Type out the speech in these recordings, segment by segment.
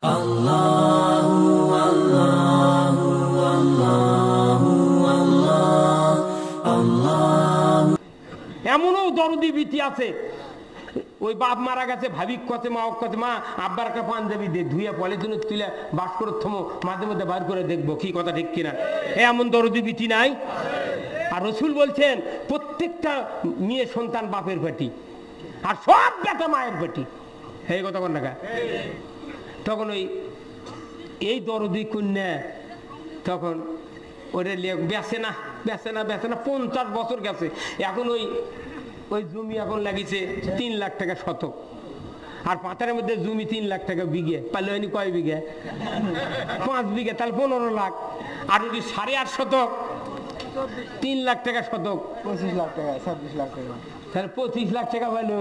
এমনও দরদি ভীতি আছে, ওই বাপ মারা গেছে, ভাবিক কথা মা কথা মা আব্বার একটা পাঞ্জাবি দিয়ে ধুয়ে পলিথিনে তুলে বাস করে থমো, মাঝে মধ্যে বার করে দেখবো কি কথা ঠিক কিনা। এমন দরদি ভীতি নাই? আর রসুল বলছেন প্রত্যেকটা মেয়ে সন্তান বাপের পেটি, আর সব বেটা মায়ের পেটি। এই কথা কোন টাকা? তখন ওই এই দরদি কন্যা তখন ওরে বেচে না 50 বছর গেছে, এখন ওই জমি এখন লাগিয়েছে 3 লাখ টাকা শতক, আর পাতারের মধ্যে জমি 3 লাখ টাকা বিঘে, পারলে হয়নি কয় বিঘে? 5 বিঘে, তাহলে 15 লাখ। আর যদি 8.5 শতক, 3 লাখ টাকা শতক, 25 লাখ টাকা, 26 লাখ টাকা, তাহলে 25 লাখ টাকা পাইল।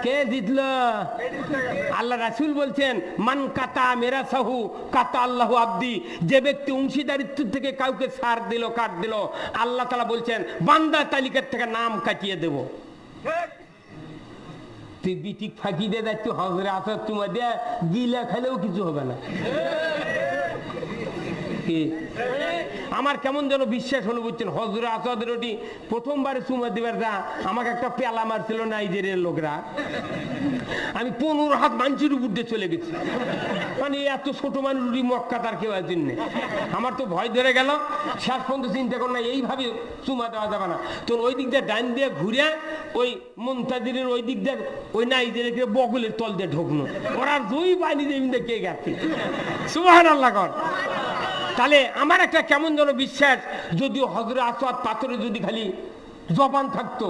কে জিতল? আল্লাহ রাসূল বলছেন মান কাতা মেরা সাহু কাতা আল্লাহু আব্দি, যে ব্যক্তি অংশীদারিত্ব থেকে কাউকে ছাড় দিল, কাট দিল, আল্লাহ তাআলা বলছেন বান্দার তালিকার থেকে নাম কাটিয়ে দেব। তুই বিটিক ফাঁকি দিয়ে যাচ্ছি হজরে আসার তোমার দিয়ে গিলা খেলেও কিছু হবে না। আমার কেমন যেন বিশ্বাস হলো বুঝছেন, হজরে আসাদের ওটি প্রথমবারে চুমা দিবার যা আমাকে একটা পেলা মারছিল নাইজেরিয়ার লোকরা, আমি 15 হাত মাঞ্চির উপর দিয়ে চলে গেছি। মানে এত ছোট মানুষ মক্কা তার কেউ একদিন নেই। আমার তো ভয় ধরে গেল, শেষ পর্যন্ত চিন্তা কর না এইভাবে চুমা দেওয়া যাবে না। তো ওই দিক দিয়ে ডাইন দিয়ে ঘুরে ওই মুনতাজিরের ওই দিক দিয়ে ওই নাইজেরিয়া বগলের তল দিয়ে ঢুকনো, ওরা দুই বাহিনী দিয়ে কে গেছে। সুবহানাল্লাহ কর। তাহলে আমার একটা কেমন যেন বিশ্বাস, যদিও হজরে আসওয়াদ পাথরে যদি খালি জবান থাকতো,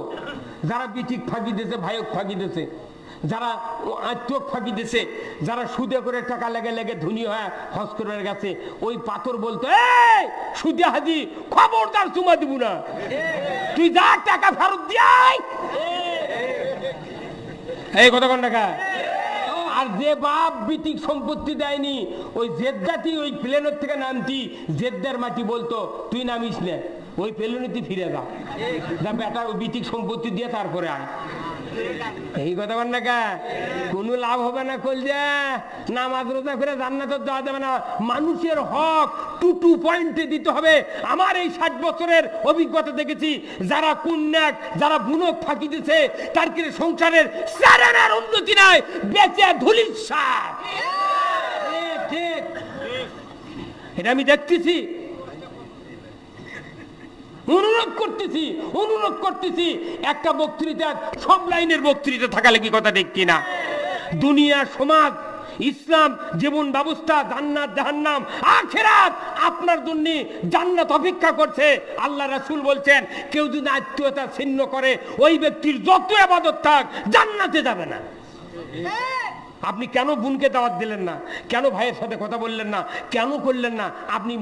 যারা বিটিক ফাঁকি দিয়েছে, ভাইক ফাঁকি দিয়েছে, যারা আত্মীয় ফাঁকি দিয়েছে, যারা সুদে করে টাকা লেগে লেগে ধনী হয়ে হজ করে গেছে, ওই পাথর বলতো এই সুদে হাজি খবরদার চুমা দিব না, তুই যা টাকা ফেরত দিয়াই। এই কথা কোন টাকা? আর যে বাপ বিটিক সম্পত্তি দেয়নি, ওই জেদ্দাতি ওই প্লেনের থেকে নামতি, জেদ্দার মাটি বলতো তুই নামিস না, ওই প্লেনেতে ফিরে যা, যা বেটা ওই বিটিক সম্পত্তি দিয়ে তারপরে আয়। এই কথা বল না কা? কোনো লাভ হবে না, কলজা নামাজ রোজা করে জান্নাতে যাওয়া যাবে না। মানুষের হক টু পয়েন্টে দিতে হবে। আমার এই 60 বছরের অভিজ্ঞতা দেখেছি, যারা কুন্যাক, যারা বুনক ফাঁকি দিচ্ছে, তার কি সংসারের সারানার উন্নতি নাই, বেঁচে ধুলির সাপ। ঠিক, এটা আমি দেখতেছি। অনুরোধ করতেছি একটা বক্তৃতা সব লাইনের বক্তৃতা থাকালে কি কথা ঠিক কিনা? দুনিয়া, সমাজ, ইসলাম, জীবন ব্যবস্থা, জান্নাত জাহান্নাম, আখিরাত আপনার জন্য জান্নাত অপেক্ষা করছে। আল্লাহ রাসূল বলছেন কেউ যদি আত্মীয়তা ছিন্ন করে, ওই ব্যক্তির যত ইবাদত থাক জান্নাতে যাবে না। আপনি কেন বোনকে দাওয়াত দিলেন না? কেন ভাইয়ের সাথে কথা বললেন না? কেন করলেন না? আপনি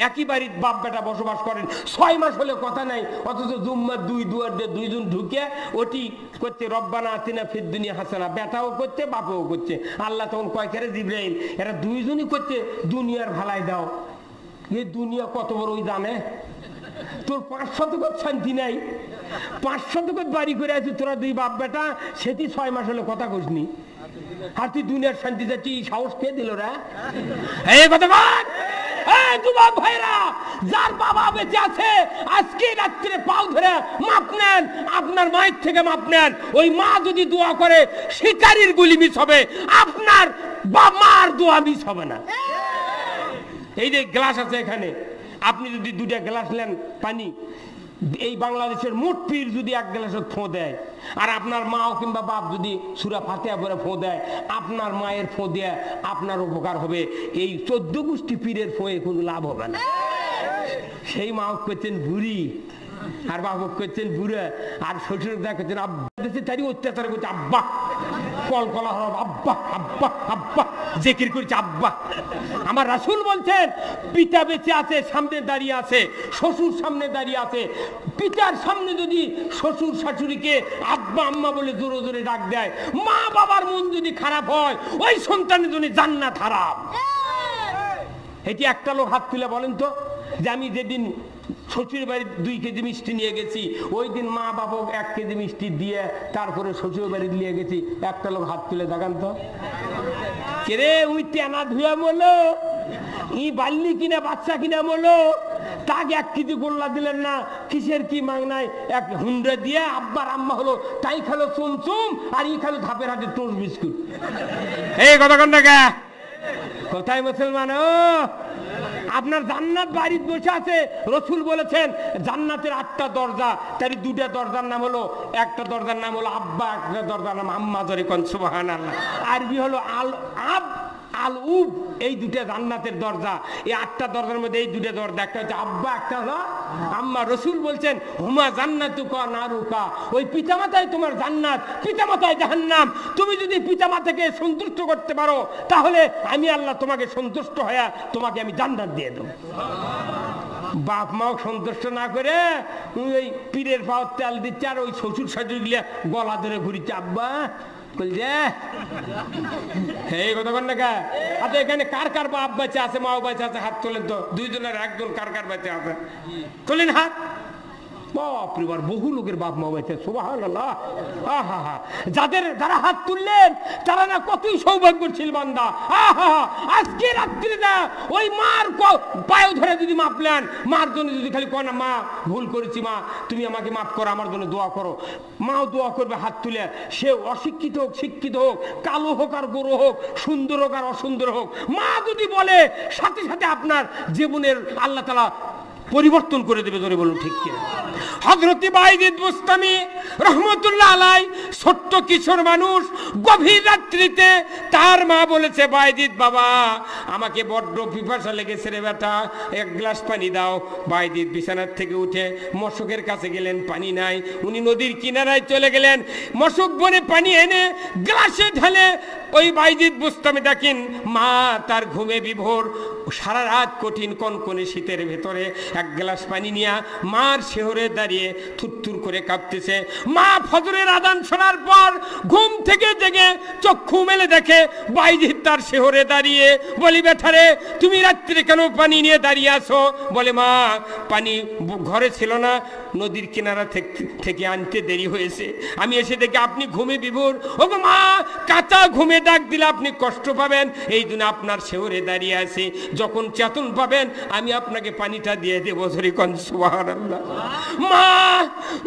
একই বাড়ির বাপ বেটা বসবাস করেন, 6 মাস হলে কথা নাই, অথচ জুম্মার 2 দুয়ার দিয়ে 2 জন ঢুকে ওটি করছে রব্বানা আতিনা ফিদ দুনিয়া হাসানা, বেটাও করছে বাপও করছে। আল্লাহ তখন কয় করে জিবরাইল, এরা 2 জনই করছে দুনিয়ার ভালাই দাও। এই দুনিয়া কত বড় ওই জানে? তোর 5 শতক শান্তি নাই, 5 শতক বাড়ি করে আছিস তোরা 2 বাপ বেটা, সেটি 6 মাস হলে কথা কইসনি, আর তুই দুনিয়ার শান্তি যাচ্ছি, সাহস কে দিল রে? এই কথা বল। এই যুবক ভাইরা, যার বাবা বেঁচে আছে আজকে রাত্রে পাও ধরে মাপ নেন, আপনার মায়ের থেকে মাপ নেন। ওই মা যদি দোয়া করে শিকারীর গুলি মিস হবে, আপনার মার দোয়া মিস হবে না। এই যে গ্লাস আছে এখানে, আপনি যদি 2টা গ্লাস নেন পানি, এই বাংলাদেশের মোট পীর যদি 1 গ্লাসে ফোঁ দেয়, আর আপনার মাও কিংবা বাপ যদি সূরা ফাতিহা পড়ে ফোঁ দেয়, আপনার মায়ের ফোঁ দিয়ে আপনার উপকার হবে। এই 14 গোষ্ঠী পীরের ফোঁয়ে কোনো লাভ হবে না। সেই মাও করছেন বুড়ি, আর বাবু করছেন বুড়া, আর শ্বশুর দা করছেন আব্বা, তারই অত্যাচার করছে আব্বা, কলকলা হল আব্বা আব্বা আব্বা, জিকির করছে আব্বা। আমার রাসূল বলছেন পিতা বেঁচে আছে, সামনে দাঁড়িয়ে আছে, শ্বশুর সামনে দাঁড়িয়ে আছে, পিতার সামনে যদি শ্বশুর শাশুড়িকে আব্বা আম্মা বলে জোরে জোরে ডাক দেয়, মা বাবার মন যদি খারাপ হয়, ওই সন্তানের জন্য জান্নাত হারাম। এটি একটা লোক হাত তুলে বলেন তো, যে আমি যেদিন শ্বশুর বাড়ির 2 কেজি মিষ্টি নিয়ে গেছি, ওই দিন মা বাবা 1 কেজি মিষ্টি দিয়ে তারপরে শ্বশুর বাড়ি নিয়ে গেছি, একটা লোক হাত তুলে দেখান তো। কে উই টেনা ধুয়া মলো ই বাল্লি কিনা বাচ্চা কিনা মলো তাকে 1 কেজি গোল্লা দিলেন না, কিসের কি মাংনাই 1 হুন্ডা দিয়ে আব্বার আম্মা হলো তাই খালো চুমচুম আর ই খালো ধাপের হাতে টোস্ট বিস্কুট। এই কথা কোন টাকা কোথায় মুসলমান? ও আপনার জান্নাত বাড়িতে বসে আছে। রসুল বলেছেন জান্নাতের 8টা দরজা, তার 2টা দরজার নাম হলো, একটা দরজার নাম হলো আব্বা, একটা দরজার নাম আম্মা। জোরে কোন সুবহানাল্লাহ। আরবি হলো আল আব আল উব, এই 2টা জান্নাতের দরজা। এই 8টা দরজার মধ্যে এই 2টা দরজা, একটা হচ্ছে আব্বা, একটা হলো আম্মা। রসুল বলছেন হুমা জান্নাতুকা নারুকা, ওই পিতামাতাই তোমার জান্নাত, পিতামাতাই জাহান্নাম। তুমি যদি পিতামাতাকে সন্তুষ্ট করতে পারো তাহলে আমি আল্লাহ তোমাকে সন্তুষ্ট হয়ে তোমাকে আমি জান্নাত দিয়ে দেব। বাপ মাও সন্তুষ্ট না করে ওই পীরের পাওয়ার তেল দিচ্ছে আর ওই শ্বশুর শাশুড়ি গুলা গলা ধরে ঘুরিচ্ছে আব্বা এই কথা বল না। আচ্ছা এখানে কার কার বাপ বাচ্চা আছে, মাও বাচ্চা আছে? হাত তোলেন তো, 2 জনের 1 জন কার কার বাচ্চা আছে? তোলেন হাত। বাপরে, বহু লোকের বাপ মা বাচ্চা, সুবহানাল্লাহ। যারা হাত তুললেন তারা না কতই সৌভাগ্যশীল বান্দা। আজকে রাত্রে না ওই মার পায়ে ধরে যদি মাপলেন, মার জন্য যদি খালি কয় না মা ভুল করেছি, মা তুমি আমাকে মাফ করো, আমার জন্য দোয়া করো, মাও দোয়া করবে হাত তুলে। সে অশিক্ষিত হোক, শিক্ষিত হোক, কালো হোক আর গোরো হোক, সুন্দর হোক আর অসুন্দর হোক, মা যদি বলে সাথে সাথে আপনার জীবনের আল্লাহ তাআলা পরিবর্তন করে দেবে। ধরে বলুন ঠিক কিনা? হযরত বাইজিদ বুস্তামি রহমাতুল্লাহ আলাই ছোট্ট কিশোর মানুষ, গভীর রাত্রিতে তার মা বলেছে বাইজিদ বাবা আমাকে বড্ড পিপাসা লেগেছে রে বেটা, 1 গ্লাস পানি দাও। বাইজিদ বিছানার থেকে উঠে মশকের কাছে গেলেন, পানি নাই। উনি নদীর কিনারায় চলে গেলেন, মশক বনে পানি এনে গ্লাসে ঢেলে ওই বাইজিদ বুস্তামি দেখেন মা তার ঘুমে বিভোর, সারা রাত কঠিন কনকনে শীতের ভেতরে 1 গ্লাস পানি নিয়ে মার শেহরে দাঁড়িয়ে থুরথুর করে কাঁপতেছে। মা ফজরের আযান শোনার পর ঘুম থেকে জেগে চক্ষু মেলে দেখে বাইজিদ তার শেহরে দাঁড়িয়ে। বলি বেটারে তুমি রাত্রে কেন পানি নিয়ে দাঁড়িয়ে আছো? বলে মা পানি ঘরে ছিল না, নদীর কিনারা থেকে আনতে দেরি হয়েছে, আমি এসে দেখি আপনি ঘুমে বিভোর। ওগো মা, কাঁচা ঘুমে ডাক দিলে আপনি কষ্ট পাবেন, এই জন্য আপনার শেহরে দাঁড়িয়ে আছে। যখন চেতন পাবেন আমি আপনাকে পানিটা দিয়ে দেবো। সুবহানাল্লাহ। মা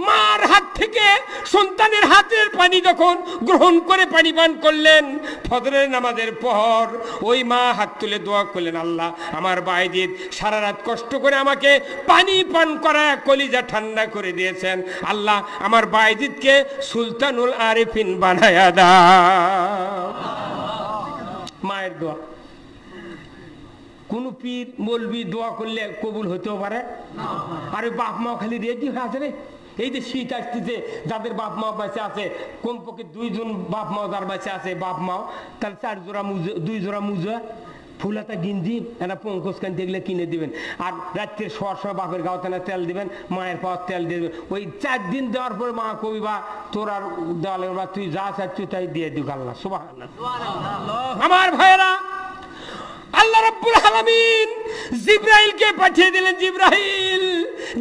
মার হাত থেকে সন্তানের হাতের পানি যখন গ্রহণ করে পানি পান করলেন ফজরের নামাজের পর, ওই মা হাত তুলে দোয়া করলেন আল্লাহ আমার বাইজিদ সারা রাত কষ্ট করে আমাকে পানি পান করা কলিজা ঠান্ডা করে দিয়েছেন, আল্লাহ আমার বাইজিদকে সুলতানুল আরিফিন বানায়া দাও। মায়ের দোয়া। কোন পীর মৌলবি দোয়া করলে কবুল হতেও পারে। আরে বাপ মা খালি রেডি হয়ে আছে রে। এই যে শীত আসতেছে, যাদের বাপ মা বেঁচে আছে, কমপক্ষে 2 জন বাপ মা যার বেঁচে আছে বাপ মাও, তাহলে 4 জোড়া মুজো, 2 জোড়া মুজো, ফুলাতা গিঞ্জি, একটা পঙ্কজ কান দেখলে কিনে দিবেন। আর রাত্রের শোয়ার সময় বাপের গাওতে না তেল দিবেন, মায়ের পাওয়ার তেল দিয়ে দেবেন। ওই 4 দিন দেওয়ার পরে মা কবি বা তোর আর দেওয়া লাগবে বা তুই যা চাচ্ছি তাই দিয়ে দিক আল্লাহ। সুবহানাল্লাহ। আমার ভাইয়েরা, আল্লাহ রাব্বুল আলামিন জিবরাইলকে পাঠিয়ে দিলেন, জিবরাইল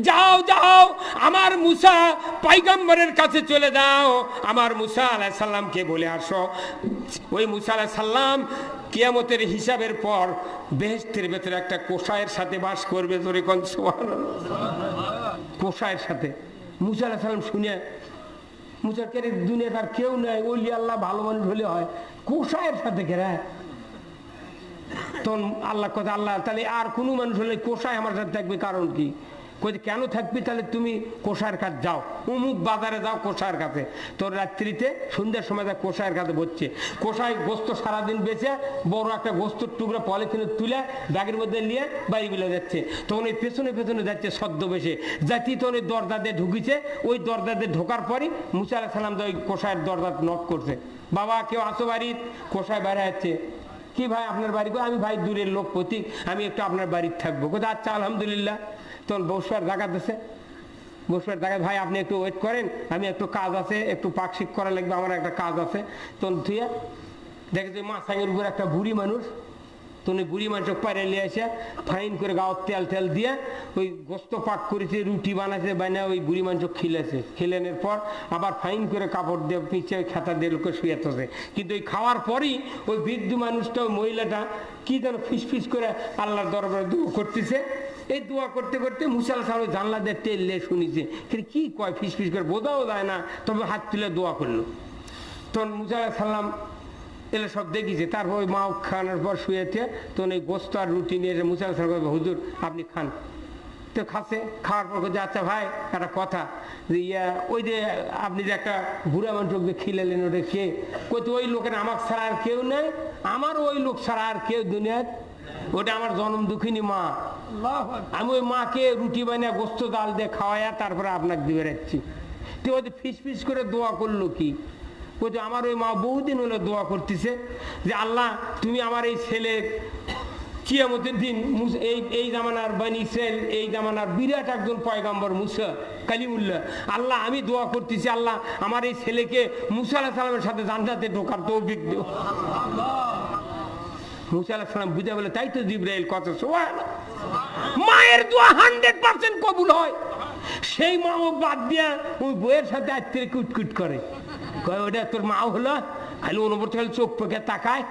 যাও যাও আমার মুসা পয়গম্বরের কাছে চলে যাও, আমার মুসা আলাইহিস সালামকে বলে আসো। ওই মুসা আলাইহিস সালাম কিয়ামতের হিসাবের পর বেহেশতের ভেতরে একটা কোষায়ের সাথে বাস করবে। জোরে কোন সুবহানাল্লাহ। কোষায়ের সাথে। মুসা আলাইহিস সালাম শুনে, মুসার কে দুনিয়াতে আর কেউ নাই, ওলি আল্লাহ ভালো মানুষ হলে হয়, কোষায়ের সাথে কেরা? তখন আল্লাহ কথা, আল্লাহ তাহলে আর কোনো মানুষ হলে কোষায় আমার সাথে থাকবে, কারণ কি? কেন থাকবি? তাহলে তুমি কোষায়ের কাছে যাও, অমুক বাজারে যাও কোষায়ের কাছে। তোর রাত্রিতে সন্ধ্যার সময় যা কোষায়ের কাছে বসছে, কোষায় গোস্ত সারাদিন বেঁচে বড় একটা গোস্তের টুকরা পলিথিনে তুলে ব্যাগের মধ্যে নিয়ে বাড়ি বেলে যাচ্ছে। তখন ওই পেছনে পেছনে যাচ্ছে ছদ্মবেশে, জাতি তখন ওই দরজা দিয়ে ঢুকিছে। ওই দরজা দিয়ে ঢোকার পরই মুসা আলাইহিস সালাম ওই কোষায়ের দরজা নক করছে, বাবা কেউ আসো বাড়ির? কোষায় বেড়ে যাচ্ছে। কি ভাই আপনার বাড়ি? আমি ভাই দূরের লোক প্রতীক, আমি একটু আপনার বাড়িতে থাকবো। কোথায়? আচ্ছা আলহামদুলিল্লাহ। তখন বসবার জায়গা দিচ্ছে, বসবার জায়গায় ভাই আপনি একটু ওয়েট করেন, আমি একটু কাজ আছে, একটু পাকশিক করা লাগবে, আমার একটা কাজ আছে। তখন তুই দেখে যে মাছাঙের উপর একটা বুড়ি মানুষ, তো উনি বুড়ি মানুষ পাইরে নিয়ে এসে ফাইন করে গাওয়ার তেল তেল দিয়ে ওই গোস্ত পাক করেছে, রুটি বানাচ্ছে, বানিয়ে ওই বুড়ি মানুষ খিলেছে। খিলেনের পর আবার ফাইন করে কাপড় দিয়ে পিছিয়ে ওই খাতা দিয়ে লোকে শুয়েছে। কিন্তু ওই খাওয়ার পরই ওই বৃদ্ধ মানুষটা, ওই মহিলাটা কি যেন ফিস ফিস করে আল্লাহর দরবারে দোয়া করতেছে। এই দোয়া করতে করতে মুসা আলাইহিস সালাম ওই জানলা দিয়ে টেললে শুনেছে, কিন্তু কি কয় ফিস ফিস করে বোঝাও যায় না, তবে হাত তুলে দোয়া করলো। তখন মুসা আলাইহিস সালাম এলে সব দেখিছে। তারপর ওই মা খাওয়ানোর পর শুয়েছে, তখন এই গোস্ত আর রুটি নিয়ে এসে মুসা আলাইহিস সালাম, হুজুর আপনি খান। তো খাচ্ছে, খাওয়ার পর যে আচ্ছা ভাই একটা কথা, যে ওই যে আপনি যে একটা বুড়া মানুষকে খিলেলেন, ওটা কে? কইতে ওই লোকের আমার ছাড়া আর কেউ নেই, আমার ওই লোক ছাড়া আর কেউ দুনিয়ার, ওটা আমার জন্ম দুঃখিনী মা। আমি ওই মাকে রুটি বানিয়ে গোস্ত ডাল দিয়ে খাওয়াইয়া তারপরে আপনাকে দিয়ে বেড়াচ্ছি। তো ওই ফিস ফিস করে দোয়া করলো কি? বলছে আমার ওই মা বহুদিন হলো দোয়া করতেছে যে আল্লাহ তুমি আমার এই ছেলে কিয়ামতের দিন এই জামানার বনি ইসরাইল, এই জামানার বিরাট একজন পয়গম্বর মুসা কালিমুল্লাহ, আল্লাহ আমি দোয়া করতেছি আল্লাহ আমার এই ছেলেকে মুসা আলাইহিস সালামের সাথে জান্নাতে ঢোকার তৌফিক দিও। মুসা আলাইহিস সালাম বুঝে বলে তাই তো জিবরাইল কত সুবহানাল্লাহ, মায়ের দোয়া 100% কবুল হয়। সেই মাও বাদ দিয়া ওই বইয়ের সাথে আত্মীয় কুটকুট করে, কয় ওটা তোর মা হলো, খালি অনুভূতি খালি চোখ পেকে তাকায়।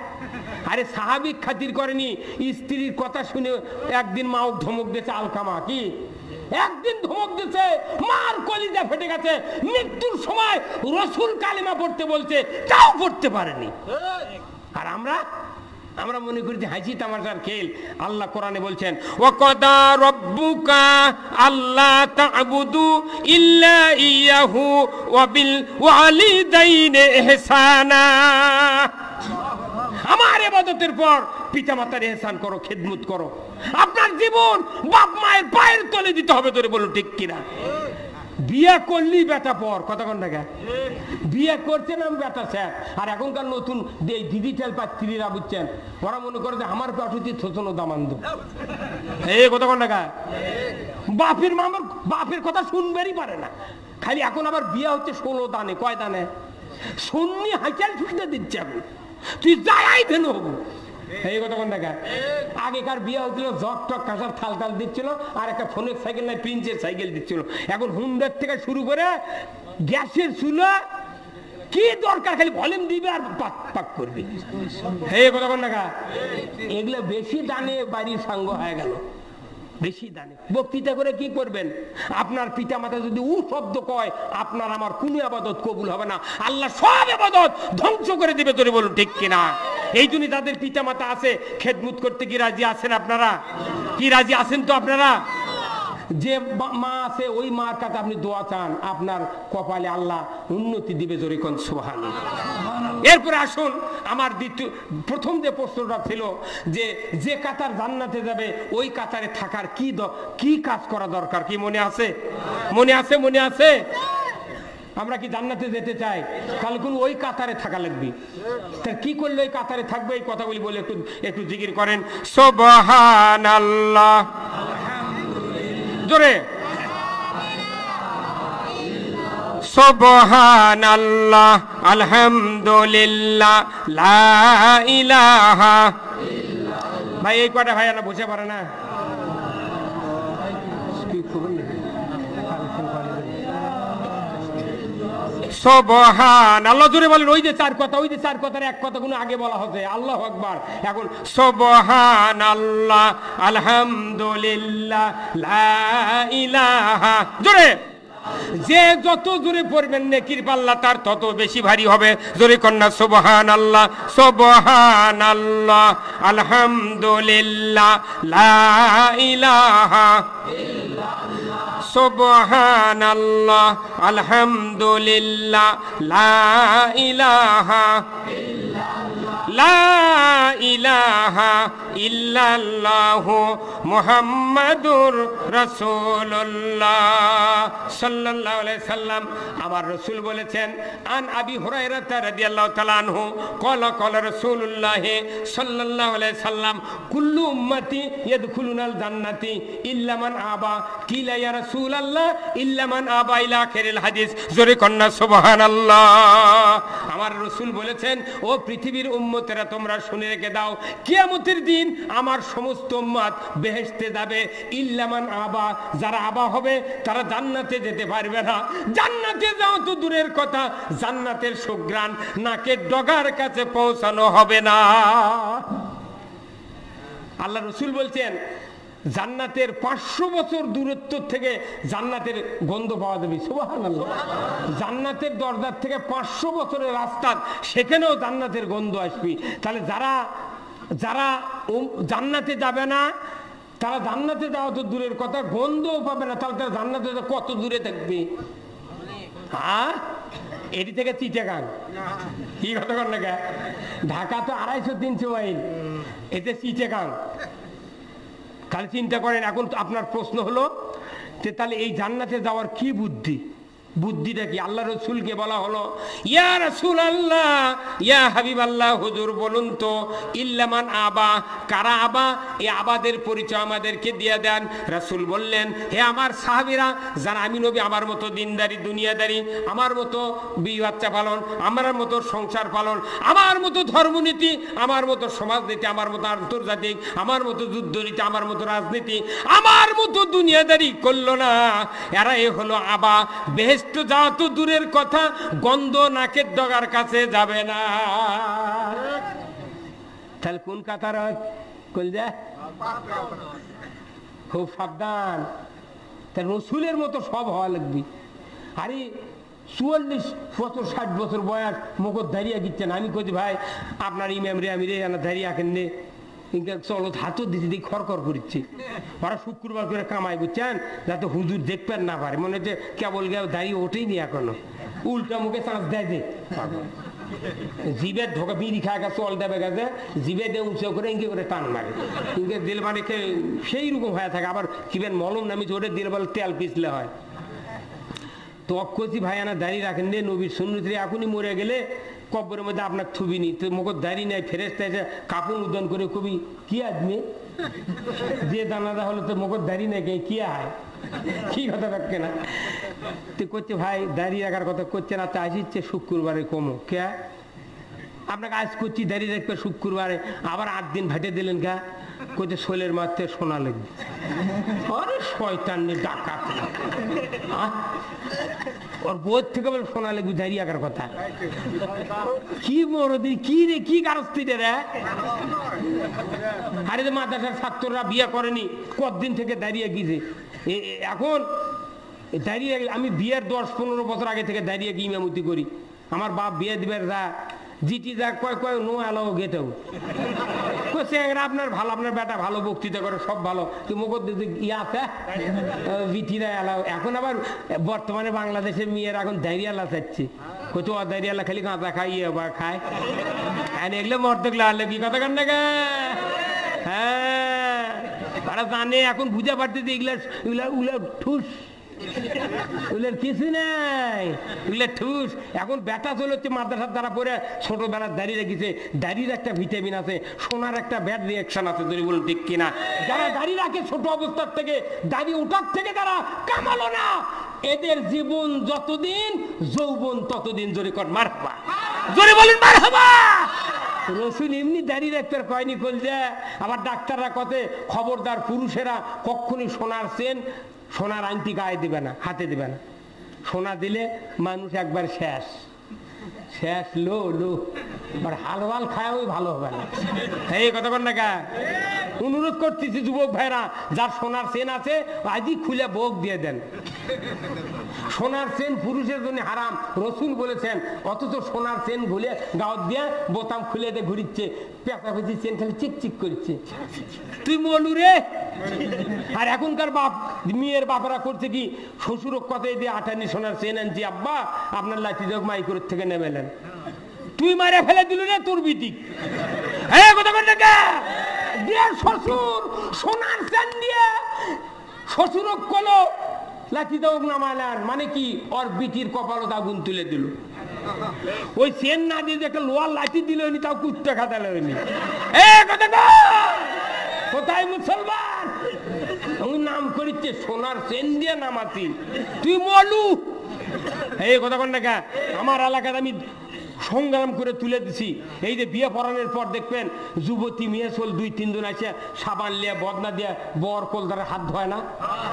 আরে সাহাবিক খাতির করেনি, স্ত্রীর কথা শুনে একদিন মাও ধমক দিয়েছে, আলকামা কি একদিন ধমক দিয়েছে, মার কলিজা ফেটে গেছে, মৃত্যুর সময় রসুল কালিমা পড়তে বলছে, তাও পড়তে পারেনি। আর আমরা মনে করি যে হাসি তামাশার খেল। আল্লাহ কোরআনে বলছেন ওয়াকাদা রাব্বুকা আল্লা তা'বুদু ইল্লা ইয়াহু ওয়া বিল ওয়ালিদাইনি ইহসানা। আমার ইবাদতের পর পিতামাতার ইহসান করো, খেদমত করো। আপনার জীবন বাপ মায়ের পায়ের তলে দিতে হবে, তোরে বলো ঠিক কিনা? বিয়ে করলি বেটা পর কথা কোন টাকা বিয়ে করছেন আমি বেটা স্যার। আর এখনকার নতুন ডিজিটাল পাত্রীরা বুঝছেন, ওরা মনে করে যে আমার পাঠুতি থোচনো দামান্দ, এই কথা কোন টাকা বাপের মামার বাপের কথা শুনবেরই পারে না। খালি এখন আবার বিয়ে হচ্ছে 16 দানে, কয় দানে সুন্নি হাইচাল ছুটতে দিচ্ছে, এখন তুই যাই দেন হবো এই কথা কোন দেখা। আগেকার বিয়ে হচ্ছিল জগ টক কাঁসার থাল থাল দিচ্ছিল, আর একটা ফোনের সাইকেল নাই প্রিন্সের সাইকেল দিচ্ছিল। এখন হুন্ডার থেকে শুরু করে গ্যাসের চুলা, কি দরকার খালি ভলিউম দিবে আর পাক পাক করবে, এই কথা কোন দেখা। এগুলো বেশি দানে বাড়ির সাঙ্গ হয়ে গেল, বেশি দানে বক্তৃতা করে কি করবেন? আপনার পিতা মাতা যদি উ শব্দ কয়, আপনার আমার কোন ইবাদত কবুল হবে না, আল্লাহ সব ইবাদত ধ্বংস করে দিবে, তোরে বলুন ঠিক কিনা? এই জন্য তাদের পিতা মাতা আছে, খেদমত করতে কি রাজি আছেন আপনারা? কি রাজি আছেন তো আপনারা? যে মা আছে ওই মার কাছে আপনি দোয়া চান, আপনার কপালে আল্লাহ উন্নতি দিবে, জোরে কোন সুবহানাল্লাহ। এরপরে আসুন, আমার প্রথম যে প্রশ্নটা ছিল যে যে কাতার জান্নাতে যাবে ওই কাতারে থাকার কি কাজ করা দরকার, কি মনে আছে? মনে আছে? মনে আছে? আমরা কি জান্নাতে যেতে চাই, তাহলে কোন ওই কাতারে থাকা লাগবে। তা কি করলে ওই কাতারে থাকবে? এই কথাগুলি বলে একটু জিকির করেন, সুবহানাল্লাহ জোরে, সুবহানাল্লাহ আলহামদুলিল্লাহ লা ইলাহা ইল্লাল্লাহ। ভাই এই কটা ভাই না বসে পারে না, সুবহানাল্লাহ জোরে বলেন। ওই যে চার কথা, ওই যে চার কথার এক কথা কোনো আগে বলা হচ্ছে আল্লাহু আকবার। এখন সুবহানাল্লাহ আলহামদুলিল্লাহ লা ইলাহা জোরে। যে যত জোরে পড়বেন নেকির পাল্লা তার তত বেশি ভারী হবে, জোরে কন্যা সুবহানাল্লাহ, সুবহানাল্লাহ আলহামদুলিল্লাহ লা ইলাহা ইল্লাল্লাহ, সুবহানাল্লাহ আলহামদুলিল্লাহ লা ইলাহা ইল্লাল্লাহ, লা ইলাহা ইল্লাল্লাহু মুহাম্মাদুর রাসূলুল্লাহ সাল্লাল্লাহু আলাইহি সাল্লাম। আমার রাসূল বলেছেন, আন আবি হুরায়রা রাদিয়াল্লাহু তাআলা আনহু ক্বালা ক্বালা রাসূলুল্লাহ সাল্লাল্লাহু আলাইহি সাল্লাম কুল্লু উম্মতি ইয়াদখুলুনাল জান্নাতি ইল্লা মান আবা, কিলা ইয়া রাসূলুল্লাহ ইল্লা মান আবা ইলা আখিরিল হাদিস, জোরে কন্না সুবহানাল্লাহ। আমার রাসূল বলেছেন, ও পৃথিবীর উম্মতেরা তোমরা শুনে রেখে দাও, কে কিয়ামতের দিন আমার সমস্ত উম্মত বেহেশতে যাবে, ইল্লামান আবা, যারা আবা হবে তারা জান্নাতে যেতে পারবে না। জান্নাতে যাওয়া তো দূরের কথা, জান্নাতের সুঘ্রাণ নাকের ডগার কাছে পৌঁছানো হবে না। আল্লাহ রসুল বলছেন জান্নাতের 500 বছর দূরত্ব থেকে জান্নাতের গন্ধ পাওয়া যাবে। সুবহানাল্লাহ। জান্নাতের দরজার থেকে 500 বছরের রাস্তা, সেখানেও জান্নাতের গন্ধ আসবে। তাহলে যারা যারা জান্নাতে যাবে না, তারা জান্নাতে যাওয়া তো দূরের কথা, গন্ধও পাবে না। তাহলে তারা জান্নাতে কত দূরে থাকবে? হ্যাঁ, এটি থেকে চিটাগাং, কি কথা কর না? ঢাকা তো 250-300 মাইল, এতে চিটাগাং। তাহলে চিন্তা করেন। এখন আপনার প্রশ্ন হলো যে তাহলে এই জান্নাতে যাওয়ার কি বুদ্ধি? বুদ্ধিটা কি? আল্লাহ রসুলকে বলা হলো, ইয়া রাসূলুল্লাহ, ইয়া হাবিবাল্লাহ, হুজুর বলুন তো ইল্লামান আবা, কারা আবা? এই আবাদের পরিচয় আমাদেরকে দিয়ে দেন। রাসূল বললেন, হে আমার সাহাবীরা, যারা আমি নবী আমার মতো দিনদারি দুনিয়াদারি, আমার মতো বিবি বাচ্চা পালন, আমার মতো সংসার পালন, আমার মতো ধর্মনীতি, আমার মতো সমাজনীতি, আমার মতো আন্তর্জাতিক, আমার মতো যুদ্ধনীতি, আমার মতো রাজনীতি, আমার মতো দুনিয়াদারি করলো না, এরা এ হলো আবা। বেহেশত যাওয়া তো দূরের কথা, গন্ধ নাকের ডগার কাছে যাবে না। তাহলে কোন কাতার কল যায়? খুব সাবধান। তাহলে রসুলের মতো সব হওয়া লাগবে। আরে 44 বছর 60 বছর বয়স মুখত দাঁড়িয়ে গিচ্ছেন। আমি কই ভাই আপনার ইমাম রে আমি রে দাঁড়িয়ে আঁকেন নে, চলো হাতও দিতে দিই খড়খড় করছে। ওরা শুক্রবার করে কামাই বুঝছেন, যাতে হুজুর দেখবেন না পারে, মনে হচ্ছে কেবল দাঁড়িয়ে ওঠেই নি এখনো, উল্টা মুখে চান্স দেয় যে জিবের ঢোকা বিড়ি খায় গেছে, চল দেবে গেছে, জিবে দিয়ে উঁচু করে ইঙ্গে করে টান মারে, ইঙ্গে দিল মানে সেই রকম হয়ে থাকে। আবার কিবেন মলম নামি ওটা দিলে বলে তেল পিছলে হয়। তো অক্ষি ভাই আনা দাঁড়িয়ে রাখেন রে, নবীর সুন্নত রে, এখনই মরে গেলে কব্বরের মধ্যে আপনার থুবিনি, তো মুখত দাঁড়িয়ে নেয়, ফেরেশতা এসে কাপড় উদ্যান করে কবি কি আদমি যে দানাদা হলো তো মুখত দাঁড়িয়ে নেয় কি হয়, কি কথা রাখছে না? তো করছে ভাই দাঁড়িয়ে রাখার কথা করছে না, তা আসিচ্ছে শুক্রবারে কমো কে আপনাকে আজ করছি দাঁড়িয়ে রাখবে শুক্রবারে, আবার 8 দিন ভাটে দিলেন কে? করছে শোলের মারতে সোনা লাগবে। আরে শয়তান ডাকাত, ওর বোধ থেকে বলে সোনা লাগবে দাঁড়িয়ে রাখার কথা। কি মরদি, কি রে, কি কারস্তি রে? আরে মাদ্রাসার ছাত্ররা বিয়ে করেনি, কতদিন থেকে দাঁড়িয়ে গিয়েছে। এখন দাঁড়িয়ে আমি বিয়ের 10-15 বছর আগে থেকে দাঁড়িয়ে গিয়ে ইমামতি করি। আমার বাপ বিয়ে দিবের যা জিটি যা কয় কয় নো অ্যালাও গেটেও আপনার ভালো, আপনার বেটা ভালো বক্তৃতা করে, সব ভালো, মুখর ইয়ে আছে বিটিরা এলাও। এখন আবার বর্তমানে বাংলাদেশের মেয়েরা এখন দাঁড়িয়ালা চাচ্ছে, কত দাঁড়িয়ালা খালি কাঁচা খাই বা খায়, এগুলো মর্দক লাগলে কি কথা কান না? হ্যাঁ, তারা জানে এখন বুঝা পারতেছে এগুলা এগুলা উলা ঠুস, ওগুলোর কিছু নাই, ওগুলো ঠুস। এখন ব্যাটা চলছে মাদ্রাসার দ্বারা পরে ছোটবেলার দাঁড়িয়ে রেখেছে, দাঁড়িয়ে একটা ভিটামিন আছে, সোনার একটা ব্যাড রিয়াকশন আছে, যদি বলুন ঠিক কিনা? যারা দাঁড়িয়ে রাখে ছোট অবস্থার থেকে, দাঁড়িয়ে ওঠার থেকে যারা কামালো না, এদের জীবন যতদিন যৌবন ততদিন, জোরে কর মারহাবা, জোরে বলুন মারহাবা। রসুল এমনি দাঁড়িয়ে রাখতে কয়নি কলজা। আবার ডাক্তাররা কতে খবরদার, পুরুষেরা কখনই সোনার চেন সোনার আংটি গায়ে দিবে না, হাতে দিবে না। সোনা দিলে মানুষ একবার শেষ শেষ, লো লো, আর হালওয়াল খায় ওই ভালো হবে না। এই কথা বল না কা? অনুরোধ করতেছি যুবক ভাইরা, যার সোনার চেন আছে আজই খুলে বোক দিয়ে দেন। সোনার চেন পুরুষের জন্য হারাম, রসুল বলেছেন, অথচ সোনার চেন ভুলে গাঁত দিয়ে বোতাম খুলে দিয়ে ঘুরিচ্ছে, পেঁচাপেচি চেন খালি চিকচিক করছে, তুই মলু রে। আর এখনকার বাপ মেয়ের বাপরা করছে কি, শ্বশুর কথা দিয়ে 58 সোনার চেন আনছি, আব্বা আপনার লাঠি যোগ মাইক্রোর থেকে নেমেলেন, তুই মারে ফেলে দিল রে তোর বিটি। হ্যাঁ কথা বল না, শ্বশুর সোনার চেন দিয়ে শ্বশুর কলো লাঠি দাও নামালেন, মানে কি ওর বিটির কপালত আগুন তুলে দিল। ওই চেন না দিয়ে একটা লোয়ার লাঠি দিল, তাও কুত্তে খাতালে হয়নি। কোথায় মুসলমান নাম করিচ্ছে সোনার চেন দিয়ে নামাতি, তুই মলু। এই কথা কন না, আমার এলাকায় আমি সংগ্রাম করে তুলে দিছি। এই যে বিয়ে পড়ানোর পর দেখবেন যুবতী মেয়ে চল 2-3 জন আছে সাবান লিয়া বদনা দিয়া বর কোলদারে হাত ধোয় না?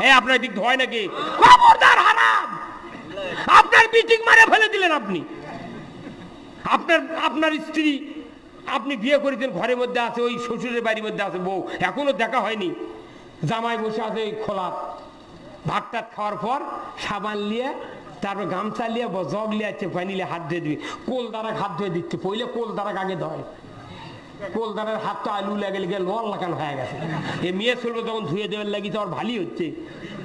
এই আপনার দিক ধোয় নাকি? খবরদার, হারাম। আপনার বিটিং মারে ফেলে দিলেন আপনি। আপনার স্ত্রী আপনি বিয়ে করেছেন, ঘরের মধ্যে আছে, ওই শ্বশুরের বাড়ির মধ্যে আছে বউ, এখনো দেখা হয়নি, জামাই বসে আছে খোলা, ভাত টাত খাওয়ার পর সাবান লিয়ে তারপর গামছা লিয়ে জগ লিয়ে আছে পানি লিয়ে হাত ধুয়ে দিবি, কোল দ্বারা হাত ধুয়ে দিচ্ছে। পইলে কোল দ্বারা আগে ধয়, কোল দ্বারার হাত তো আলু লেগে লেগে লল লাগানো হয়ে গেছে। এ মেয়ে চলবে যখন ধুয়ে দেওয়ার লাগি তো আর ভালোই হচ্ছে,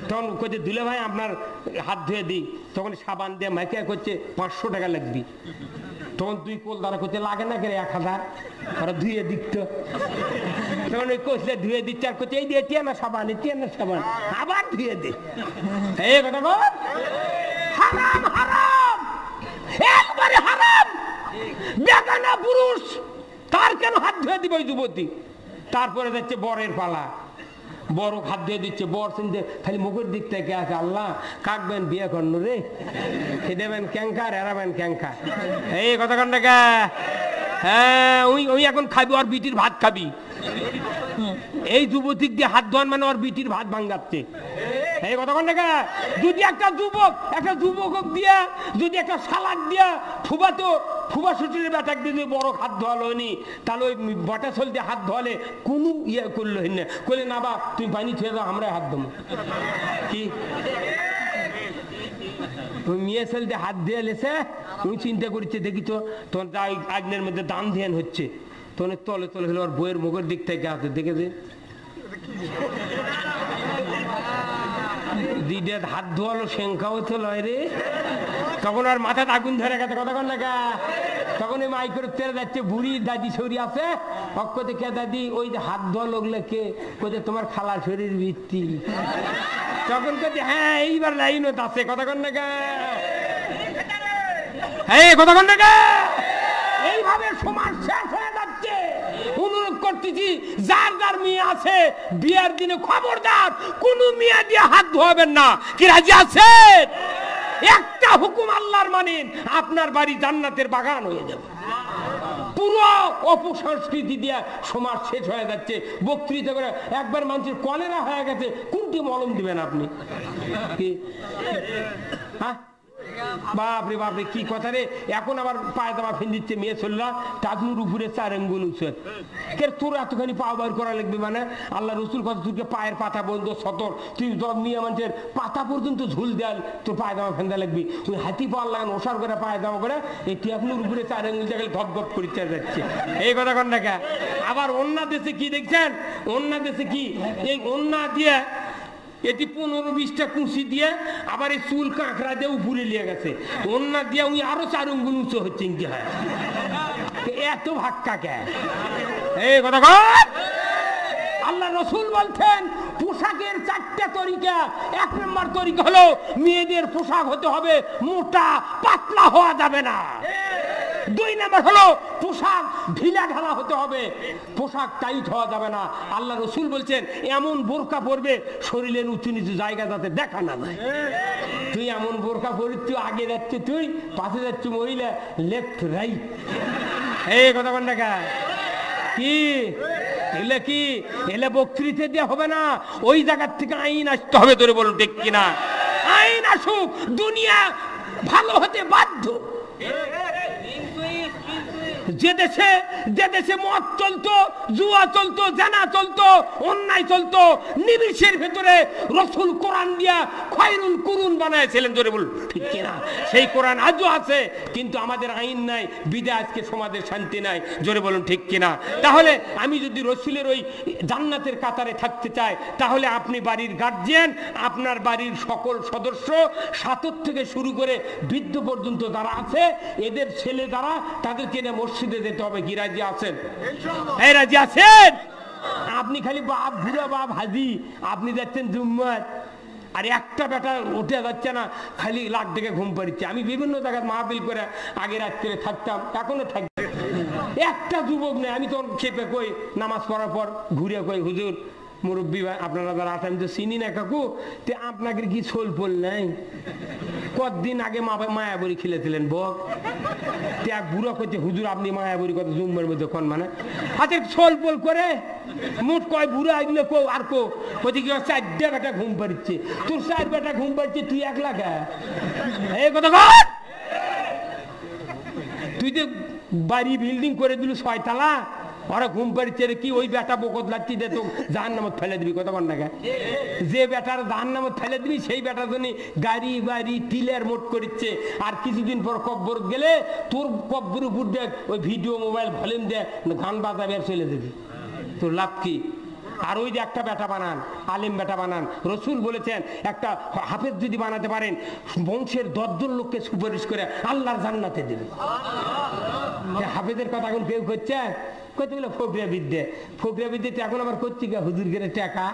তখন করছে দুলে ভাই আপনার হাত ধুয়ে দিই, তখন সাবান দিয়ে মাইকা করছে 500 টাকা লাগবি। তখন তুই কোল দ্বারা করতে লাগে না করে 1000 ওরা ধুয়ে দিত। তখন ওই কষলে ধুয়ে দিচ্ছে আর করছে এই দিয়ে টিয়া না সাবান, টিয়া না সাবান, আবার ধুয়ে দে। এই কথা বল, হারাম হারাম, একবারে হারাম। বেগানা পুরুষ তার কেন হাত ধুয়ে দিবে ওই যুবতী? তারপরে যাচ্ছে বরের পালা, বড় হাত ধুয়ে দিচ্ছে, বর শুনছে খালি মুখের দিক থেকে আছে, আল্লাহ কাকবেন বিয়ে করল রে, খেদেবেন ক্যাঙ্কার, এড়াবেন ক্যাঙ্কার। এই কথা কন না, হ্যাঁ ওই এখন খাবি ওর বিটির ভাত খাবি। এই যুবতীক দিয়ে হাত ধোয়ান মানে ওর বিটির ভাত ভাঙ্গাচ্ছে। এই কথা কন না, যদি একটা যুবক দিয়া যদি একটা সালাদ দিয়া ফুবা শ্বশুরের বেটাক দিয়ে বড় হাত ধোয়ালো নি, তাহলে ওই বটা চল দিয়ে হাত ধোয়ালে কোনো ইয়ে করলো না, করলে না বা তুমি পানি ছুঁয়ে দাও, আমরা হাত দেবো কি? মেয়ে ছেলে হাত দিয়ে লেছে, তুমি চিন্তা করছে দেখি তো তোমার যা আগ্নের মধ্যে দান ধ্যান হচ্ছে, তখন তলে তলে হলো ওর বইয়ের মুখের দিক থেকে আছে, দেখেছে দিদে হাত ধোয়ালো সংখ্যাও তো লয় রে। তখন আর মাথায় আগুন ধরে গেছে, কতক্ষণ লাগা, তখন ওই মাইক্রো তেরে যাচ্ছে, বুড়ি দাদি শরী আছে অক্ষতে কে দাদি ওই যে হাত ধোয়া লোকলে কে কোথায় তোমার খালা শরীর ভিত্তি, তখন কে হ্যাঁ এইবার লাইনত আছে, কতক্ষণ লাগা, হ্যাঁ কতক্ষণ লাগা। এইভাবে সমাজ শেষ হয়ে যাচ্ছে। অনুরোধ করতেছি যার যার মেয়ে আছে বিয়ের দিনে খবরদার কোন মেয়ে দিয়ে হাত ধোয়াবেন না। কি রাজি আছেন? একটা হুকুম আল্লাহর মানেন, আপনার বাড়ি জান্নাতের বাগান হয়ে যাবে। পুরো অপসংস্কৃতি দিয়ে সমাজ শেষ হয়ে যাচ্ছে। বক্তৃতা করে একবার মানুষের কলেরা হয়ে গেছে, কোনটি মলম দিবেন আপনি? কি হ্যাঁ বাপরে বাপরে কি কথা রে। এখন আবার পায়জামা ফেন দিচ্ছে মেয়ে চললা, টাকনুর উপরে 4 আঙ্গুল উঁচু, কে তোর এতখানি পা বার করা লাগবে মানে? আল্লাহ রসুল কথা তোকে পায়ের পাতা বন্ধ সতর, তুই জব নিয়ে মানুষের পাতা পর্যন্ত ঝুল দেয়াল তোর পায়জামা ফেন্দা লাগবি। তুই হাতি পাওয়ার লাগান ওষার করে পায়জামা করে এই টাকনুর উপরে 4 আঙ্গুল জায়গায় ধপ ধপ করে যাচ্ছে। এই কথা কন না। আবার অন্য দেশে কি দেখছেন? অন্য দেশে কি এই অন্য দিয়ে এটি 15-20টা কুচি দিয়ে আবার এই চুল কাঁকড়া দিয়ে উপরে নিয়ে গেছে, অন্য দিয়ে উনি আরো 4 আঙ্গুল উঁচু হচ্ছে। কি হয় এত ভাক্কা কে? এই কথা কর। আল্লাহ রসুল বলছেন পোশাকের 4টা তরিকা। 1 নম্বর তরিকা হলো মেয়েদের পোশাক হতে হবে মোটা, পাতলা হওয়া যাবে না। 2 নম্বর হলো পোশাক ঢিলা ঢালা হতে হবে, পোশাক টাইট হওয়া যাবে না। আল্লাহ রসুল বলছেন এমন বোরকা পরবে শরীরের উঁচু নিচু জায়গা যাতে দেখা না যায়। তুই এমন বোরকা পরিস, তুই আগে যাচ্ছে, তুই পাশে যাচ্ছে মহিলা, লেফট রাইট। এই কথা বল দেখা কি এলে কি এলে বক্তৃতা দিয়ে হবে না, ওই জায়গার থেকে আইন আসতে হবে। তোরে বলুন ঠিক কিনা? আইন আসুক, দুনিয়া ভালো হতে বাধ্য। যে দেশে মদ চলতো, জুয়া চলতো, জানা চলতো, অন্যায় চলতো, নিমিষের ভেতরে রসুল কোরআন দিয়া খয়রুল কুরুন বানাইছিলেন। জোরে বল ঠিক কিনা? সেই কোরআন আজও আছে, কিন্তু আমাদের আইন নাই, বিদে আজকে সমাজের শান্তি নাই। জোরে বলুন ঠিক কিনা? তাহলে আমি যদি রসুলের ওই জান্নাতের কাতারে থাকতে চাই, তাহলে আপনি বাড়ির গার্জিয়ান, আপনার বাড়ির সকল সদস্য, ছাত্র থেকে শুরু করে বৃদ্ধ পর্যন্ত যারা আছে, এদের ছেলে যারা, তাদেরকে নিয়ে মসজিদে যেতে হবে। কি রাজি আছেন? এই রাজি আছেন? আপনি খালি বাপ বুড়া বাপ হাজি, আপনি যাচ্ছেন জুম্মার, আর একটা বেটা উঠে যাচ্ছে না, খালি লাখ থেকে ঘুম পাড়িচ্ছে। আমি বিভিন্ন জায়গায় মাহফিল করে আগে রাত্রে থাকতাম, এখনো থাকতাম। একটা যুবক নেই, আমি তখন খেপে কই নামাজ পড়ার পর ঘুরে কই হুজুর মুরব্বী ভাই আপনারা যারা আছেন তো চিনি না কাকু, তে আপনাকে কি ছোল পোল নাই? কতদিন আগে মায়াবরী খেলেছিলেন বক? তে এক বুড়ো করছে হুজুর আপনি মায়াবরী কত জুম্মের মধ্যে কোন মানে হাতের ছোল পোল করে মোট কয় বুড়ো এগুলো কো আর কো কোথায় কি 4টা বেটা ঘুম পাড়ছে, তোর 4 বেটা ঘুম পাড়ছে, তুই একলা খা এই কথা কর। তুই তো বাড়ি বিল্ডিং করে দিল 6 তলা, ওরা ঘুম পাড়ছে রে কি ওই বেটা বকত লাগছি দে তো জাহান্নামে ফেলে দিবি, কথা বল না? যে বেটার জাহান্নামে ফেলে দিবি সেই বেটার জন্য গাড়ি বাড়ি টিলের মোট করছে। আর কিছুদিন পর কব্বর গেলে তোর কব্বর উপর দেখ ওই ভিডিও মোবাইল ভলিউম দেখ গান বাজাবে আর চলে যাবি, তোর লাভ কি? আর ওই যে একটা বেটা বানান, আলেম বেটা বানান। রসুল বলেছেন একটা হাফেজ যদি বানাতে পারেন বংশের 10 জন লোককে সুপারিশ করে আল্লাহর জান্নাতে দেবে। হাফেজের কথা এখন কেউ করছে? কত গেলো ফকরিয়া বিদ্যে, ফকরিয়া বিদ্যেতে এখন আবার করছি গা হুজুর গেলে টাকা।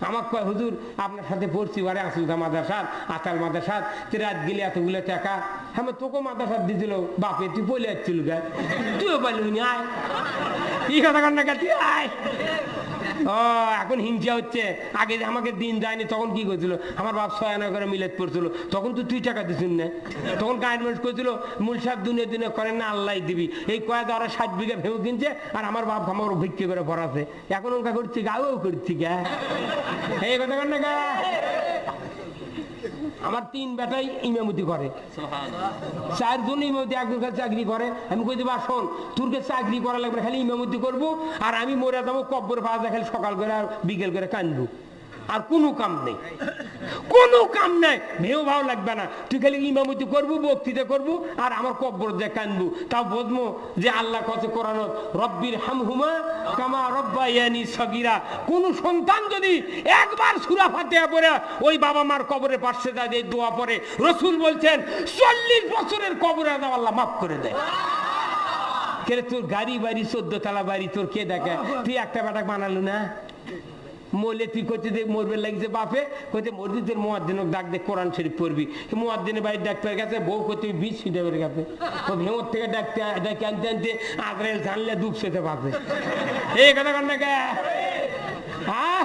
আমার কয় হুজুর আপনার সাথে পড়ছি বারে আসুদা মাদ্রাসার আতাল মাদ্রাসার, রাত গেলে এতগুলো টাকা। হ্যাঁ তোকে মাদ্রাসার দিয়েছিল বাপে, তুই পলে যাচ্ছিল গা, তুইও পারলি নি আয়, কি কথা কর না তুই আয়। ও এখন হিংসা হচ্ছে। আগে আমাকে দিন যায়নি তখন কি করছিল, আমার বাপ 6 আনা করে মিলাদ পড়ছিল, তখন তো তুই টাকা দিছিস না, তখন গাইডমেন্ট করছিল মূল সাহেব দুনিয়া দিনে করেন না আল্লাহ দিবি। এই কয়েক ওরা 60 বিঘা ভেউ কিনছে আর আমার বাপ আমার ভিক্ষি করে পড়াছে, এখন ওটা করছি গাও করছি গা, এই কথা কর না গা। আমার 3 বেটাই ইমামতি করে, 4 জন ইমামতি, একজন কাছে চাকরি করে। আমি কই দিবা শোন তোর কাছে চাকরি করা লাগবে, খালি ইমামতি করবো আর আমি মরে যাবো কব্বর পাওয়া খালি সকাল করে আর বিকেল করে কান্দবো, আর কোনো কাম নেই, কোনো কাম নাই, ভেউ ভাও লাগবে না, তুই খালি ইমামতি করবো বক্তৃতা করবো আর আমার কব্বর দিয়ে কান্দবো। তাও বুঝবো যে আল্লাহ কত কোরআন রব্বির হামহুমা কামা রব্বায়ানি সগীরা। কোন সন্তান যদি একবার সূরা ফাতিহা পড়ে ওই বাবা মার কবরের পাশে যায় এই দোয়া পড়ে, রাসূল বলছেন 40 বছরের কবরে আযাব আল্লাহ মাফ করে দেয়। কেরে তোর গাড়ি বাড়ি 14 তলা বাড়ি তোর কে দেখে? তুই একটা বেটা বানালো না মরলে তুই করতে মরবে লাগছে বাপে কইতে মসজিদের মুয়াজ্জিনক ডাক দে কোরআন শরীফ পড়বি। মুয়াজ্জিনের বাড়ির ডাক্তার গেছে বউ করতে 20 ফিট এর কাছে ও ভেঙর থেকে ডাকতে ডাকে আনতে আনতে আজরাইল জানলে ডুবছেতে পাবে, এই কথা কর না কে? হ্যাঁ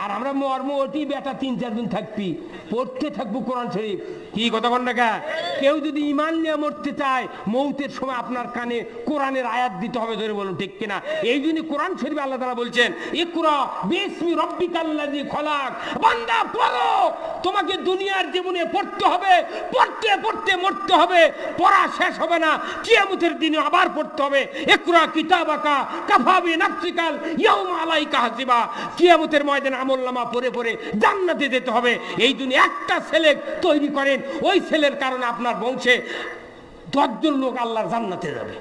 আর আমরা মর্ম ওটি বেটা 3-4 দিন থাকবি পড়তে থাকবো কোরআন শরীফ, কি কথা কর না কে? কেউ যদি ঈমান নিয়ে মরতে চায় মৌতের সময় আপনার কানে কোরআনের আয়াত দিতে হবে, ধরে বলুন ঠিক কিনা? এই জন্য কোরআন শরীফে আল্লাহ তাআলা বলছেন ইকরা বিসমি রাব্বিকাল্লাযী খলাক, বান্দা পড়ো, তোমাকে দুনিয়ার জীবনে পড়তে হবে, পড়তে পড়তে মরতে হবে, পড়া শেষ হবে না, কিয়ামতের দিনে আবার পড়তে হবে। ইকরা কিতাবাকা কাফা বিনাফসিকাল ইয়াউমা আলাইকা হাসিবা, কিয়ামতের ময়দানে আমলনামা পড়ে পড়ে জান্নাতে যেতে হবে। এই জন্য একটা ছেলে তৈরি করেন, ওই ছেলের কারণে আপনার বংশে 10 জন লোক আল্লাহর জান্নাতে যাবে।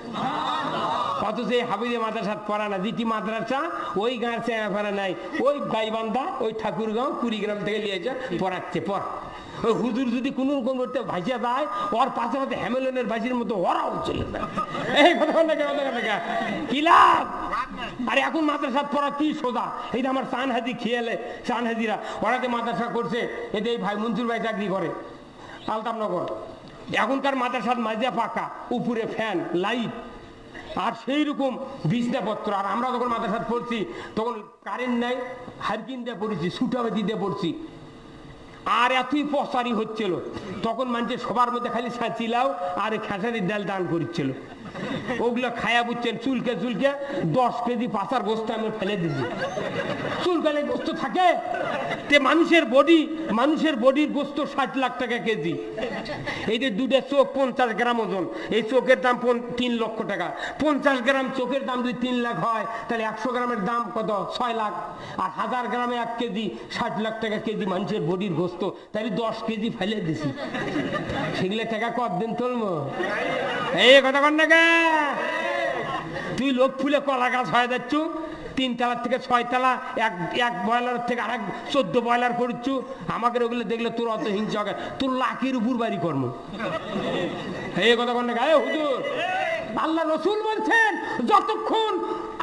অথচ এই হাবিবে মাদ্রাসা পড়া না, জিটি মাদ্রাসা ওই গাঁয়ের চেয়ারা নাই, ওই গাইবান্ধা ওই ঠাকুরগাঁও কুড়িগ্রাম থেকে নিয়েছে পড়াচ্ছে পর। ওই হুজুর যদি কোনো রকম করতে ভাসিয়া যায় ওর পাশে পাশে হ্যামেলনের ভাসির মতো ওরাও চলে যায়, এই কথা কি লাভ? আরে এখন মাদ্রাসা পড়া কি সোজা? এইটা আমার চান হাজি খেয়ালে চান হাজিরা ওরা যে মাদ্রাসা করছে, এতে এই ভাই মঞ্জুর ভাই চাকরি করে আলতামনগর। এখনকার মাদ্রাসার মাঝে পাকা, উপরে ফ্যান লাইট আর সেই রকম বিছনাপত্র। আর আমরা যখন মাদ্রাসা পড়ছি তখন কারেন্ট নাই, হারকিন দিয়ে পড়েছি, সুটাবাতি দিয়ে পড়ছি, আর এতই পচারি হচ্ছিল তখন মানুষের সবার মধ্যে খালি ছাঁচিলাও আর খেসারির ডাল দান করছিল, ওগুলো খায়া বুঝছেন চুলকে চুলকে 10 কেজি পাচার গোস্ত আমি ফেলে দিচ্ছি। চুলকালে গোস্ত থাকে তে মানুষের বডির গোস্ত 60 লাখ টাকা কেজি। এই যে 2টা চোখ 50 গ্রাম ওজন, এই চোখের দাম 3 লক্ষ টাকা। 50 গ্রাম চোখের দাম যদি 3 লাখ হয় তাহলে 100 গ্রামের দাম কত? 6 লাখ। আর 1000 গ্রামে 1 কেজি 60 লাখ টাকা কেজি মানুষের বডির গোস্ত, তাহলে 10 কেজি ফেলে দিছি। সেগুলো টাকা কতদিন তুলবো? এই কথা কর না কে? তুই লোক ফুলে কলা গাছ হয়ে যাচ্ছ, 3 তলা থেকে 6 তলা, এক বয়লার থেকে আরেক 14 বয়লার করছু। আমাকে ওগুলো দেখলে তোর অত হিংসা হবে, তোর লাখের উপর বাড়ি কর্ম। এই কথা কর না কে? হুজুর আল্লাহ রসুল বলছেন যতক্ষণ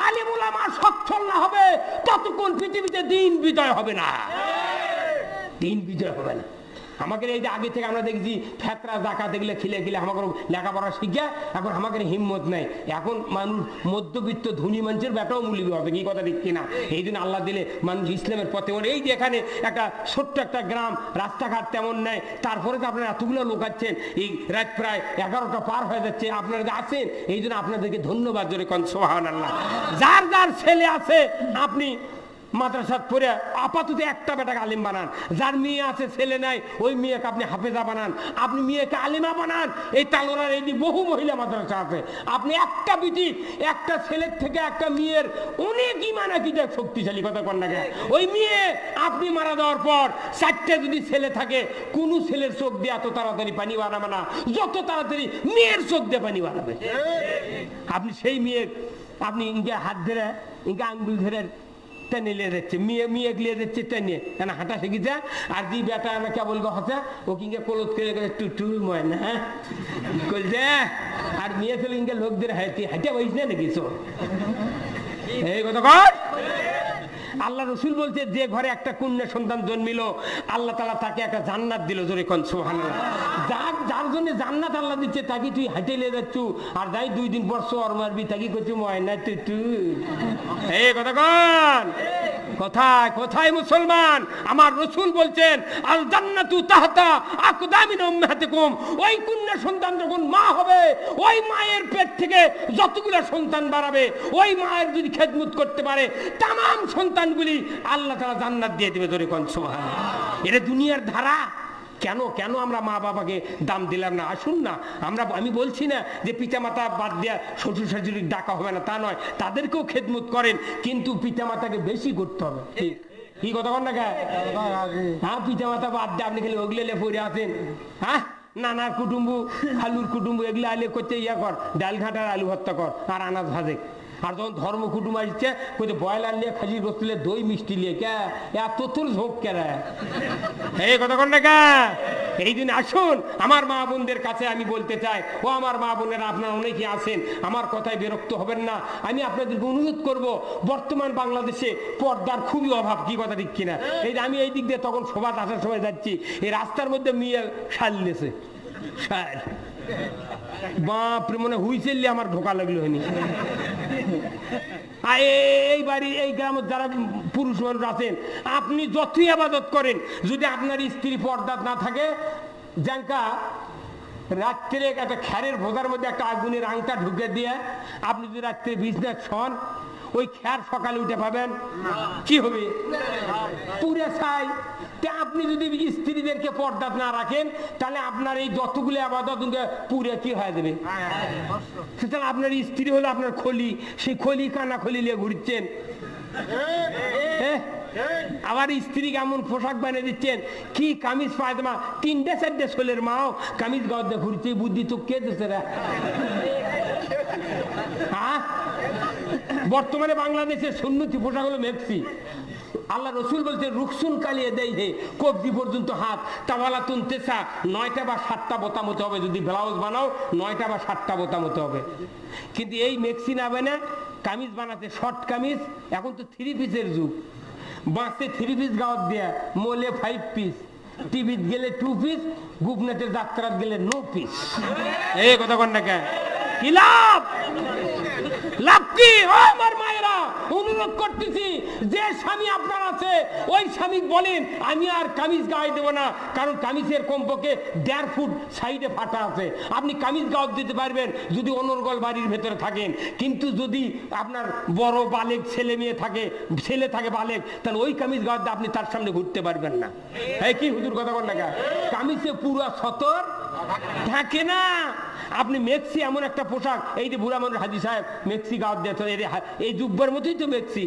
আলিম উলামা সচ্ছল না হবে ততক্ষণ পৃথিবীতে দিন বিজয় হবে না, দিন বিজয় হবে না। আমাকে এই যে আগে থেকে আমরা দেখছি ফেতরা জাকাত এগুলো খিলে খিলে আমাকে লেখাপড়া শিখে এখন আমাকে হিম্মত নাই। এখন মানুষ মধ্যবিত্ত ধনী মানুষের ব্যাটাও মূল্য হবে, কি কথা ঠিক কিনা? এই জন্য আল্লাহ দিলে মানুষ ইসলামের পথে। এই যে এখানে একটা ছোট্ট একটা গ্রাম, রাস্তাঘাট তেমন নেই, তারপরে তো আপনারা এতগুলো লোক আছেন, এই রাত প্রায় 11টা পার হয়ে যাচ্ছে, আপনারা আছেন, এই জন্য আপনাদেরকে ধন্যবাদ জোরে কোন সুবহানাল্লাহ। যার যার ছেলে আছে আপনি মাদ্রাসা পড়ে আপাতত একটা বেটাকে আলিম বানান, যার মেয়ে আছে ছেলে নাই ওই মেয়েকে আপনি হাফেজা বানান, আপনি মেয়েকে আলিমা বানান। এই তালোরার এই বহু মহিলা মাদ্রাসা আছে, আপনি একটা বিটি একটা ছেলের থেকে একটা মেয়ের অনেক ইমান আকীদা শক্তিশালী, কথা কন না কেন? ওই মেয়ে আপনি মারা যাওয়ার পর 4টে যদি ছেলে থাকে, কোন ছেলের চোখ দিয়ে এত তাড়াতাড়ি পানি বাড়াবে না যত তাড়াতাড়ি মেয়ের চোখ দিয়ে পানি বাড়াবে। আপনি সেই মেয়ে আপনি ইনকে হাত ধরে ইনকে আঙ্গুল ধরে টেনে নিয়ে যাচ্ছে, মেয়ে লিয়ে যাচ্ছে টেনে, কেন হাঁটা শিখেছে। আর যে বেটা আমাকে বলবো হচ্ছে ও কিংকে কলত করে টুটু ময় না বলছে, আর মেয়ে ছিল ইনকে লোকদের হাঁটে হাঁটে বইস না নাকি? এই কথা কর। আল্লাহ রসুল বলছে যে ঘরে একটা কন্যা সন্তান জন্মিল আল্লাহ তাআলা তাকে একটা জান্নাত দিল, জোরে কোন সুবহানাল্লাহ। যার জন্য জান্নাত আল্লাহ দিচ্ছে তাকে তুই হাঁটে নিয়ে যাচ্ছ, আর যাই 2 দিন পর সোয়ার মারবি তাকে করছো ময়না টুটু। এই কথা কন, কোথায় কোথায় মুসলমান? আমার রসুল বলছেন আল জান্নাতু তাহতা আকদামিন উম্মাহাতিকুম। ওই কন্যা সন্তান যখন মা হবে, ওই মায়ের পেট থেকে যতগুলো সন্তান বাড়াবে, ওই মায়ের যদি খেদমত করতে পারে তামাম সন্তানগুলি আল্লাহ তাআলা জান্নাত দিয়ে দেবে, জোরে কোন সুবহানাল্লাহ। এটা দুনিয়ার ধারা। কেন কেন আমরা মা বাবাকে দাম দিলাম না? আসুন না, আমি বলছি না যে পিতামাতা বাদ দেওয়া শ্বশুর শাশুড়ির ডাকা হবে না, তা নয়, তাদেরকেও খেদমত করেন, কিন্তু পিতামাতাকে বেশি করতে হবে। কি কথা কন না কে? হ্যাঁ, পিতামাতা বাদ দিয়ে আপনি খালি ওগলে পড়ে আছেন। হ্যাঁ, নানার কুটুম্ব খালুর কুটুম্ব এগুলো আইলে করছে ইয়া কর, ডাল ঘাটার আলু ভর্তা কর আর আনাজ ভাজে। আর যখন ধর্ম কুটুম আসছে কোথায় বয়লার নিয়ে খাসির গোস্ত নিয়ে দই মিষ্টি নিয়ে কে এত তোর ঝোঁক কেরা? এই কথা কন না কে? এই দিন আসুন আমার মা বোনদের কাছে আমি বলতে চাই, ও আমার মা বোনেরা আপনারা অনেকে আছেন, আমার কথায় বিরক্ত হবেন না। আমি আপনাদেরকে অনুরোধ করব, বর্তমান বাংলাদেশে পর্দার খুবই অভাব, কি কথা ঠিক কিনা? এই যে আমি এই দিক দিয়ে তখন সবার আসার সময় যাচ্ছি, এই রাস্তার মধ্যে মেয়ে শালিয়েছে, শাল বাপরে, মনে হুইসেললে আমার ঢোকা লাগলো হয়নি। এই বাড়ি এই গ্রামের যারা পুরুষ মানুষ আছেন, আপনি যতই ইবাদত করেন, যদি আপনার স্ত্রী পর্দা না থাকে, জাঙ্কা রাত্রে একটা খ্যারের ভোজার মধ্যে একটা আগুনের আংটা ঢুকে দিয়ে আপনি যদি রাত্রে বিজনেস হন, ওই খ্যার সকালে উঠে পাবেন কি হবে? পুরে ছাই। আপনি যদি স্ত্রীদেরকে পর্দা না রাখেন, তাহলে আপনার এই যতগুলো ইবাদত পুরে কি হয়ে যাবে? সুতরাং আপনার স্ত্রী হলো আপনার খলি, সেই খলি কানা খলি নিয়ে ঘুরছেন। আবার স্ত্রী কেমন পোশাক বানিয়ে দিচ্ছেন, কি কামিজ পায়জামা, 3-4 ছোলের মাও কামিজ গাওয়া দিয়ে ঘুরছে, বুদ্ধি তো কে দিচ্ছে রে? হ্যাঁ, বর্তমানে বাংলাদেশের সুন্নতি পোশাক হলো মেক্সি। আল্লাহ রসুল বলছে রুকসুন কালিয়ে দেয় হে, কবজি পর্যন্ত হাত, তাওয়ালাতুন তেসা, 9টা বা 7টা বোতাম হতে হবে, যদি ব্লাউজ বানাও 9টা বা 7টা বোতাম হতে হবে। কিন্তু এই মেক্সি না বানা কামিজ বানাতে শর্ট কামিজ, এখন তো 3 পিসের যুগ, বাঁচতে 3 পিস গাওয়ার দেয়া, মোলে 5 পিস, টিভিত গেলে 2 পিস, গুপনেটের যাত্রাত গেলে 9 পিস। এই কথা কন না কে? কি লাভ? লাভ কি? আমার মায়েরা অনুরোধ করতেছি, যে স্বামী আপনার আছে ওই স্বামী বলেন আমি আর কামিজ গায়ে দেবো না, কারণ কামিজের কমপক্ষে 1.5 ফুট সাইডে ফাটা আছে, আপনি কামিজ গায়ে দিতে পারবেন যদি অনর্গল বাড়ির ভেতরে থাকেন। কিন্তু যদি আপনার বড় বালেক ছেলে মেয়ে থাকে, ছেলে থাকে বালেক, তাহলে ওই কামিজ গায়ে দিয়ে আপনি তার সামনে ঘুরতে পারবেন না। এই কি হুজুর কথা বল না? কামিজে পুরো সতর থাকে না। আপনি মেক্সি এমন একটা পোশাক, এই যে বুড়া মানুষ হাজি সাহেব মেক্সি গাওয়ার দিয়েছে, এই জুব্বার মতোই তো মেক্সি,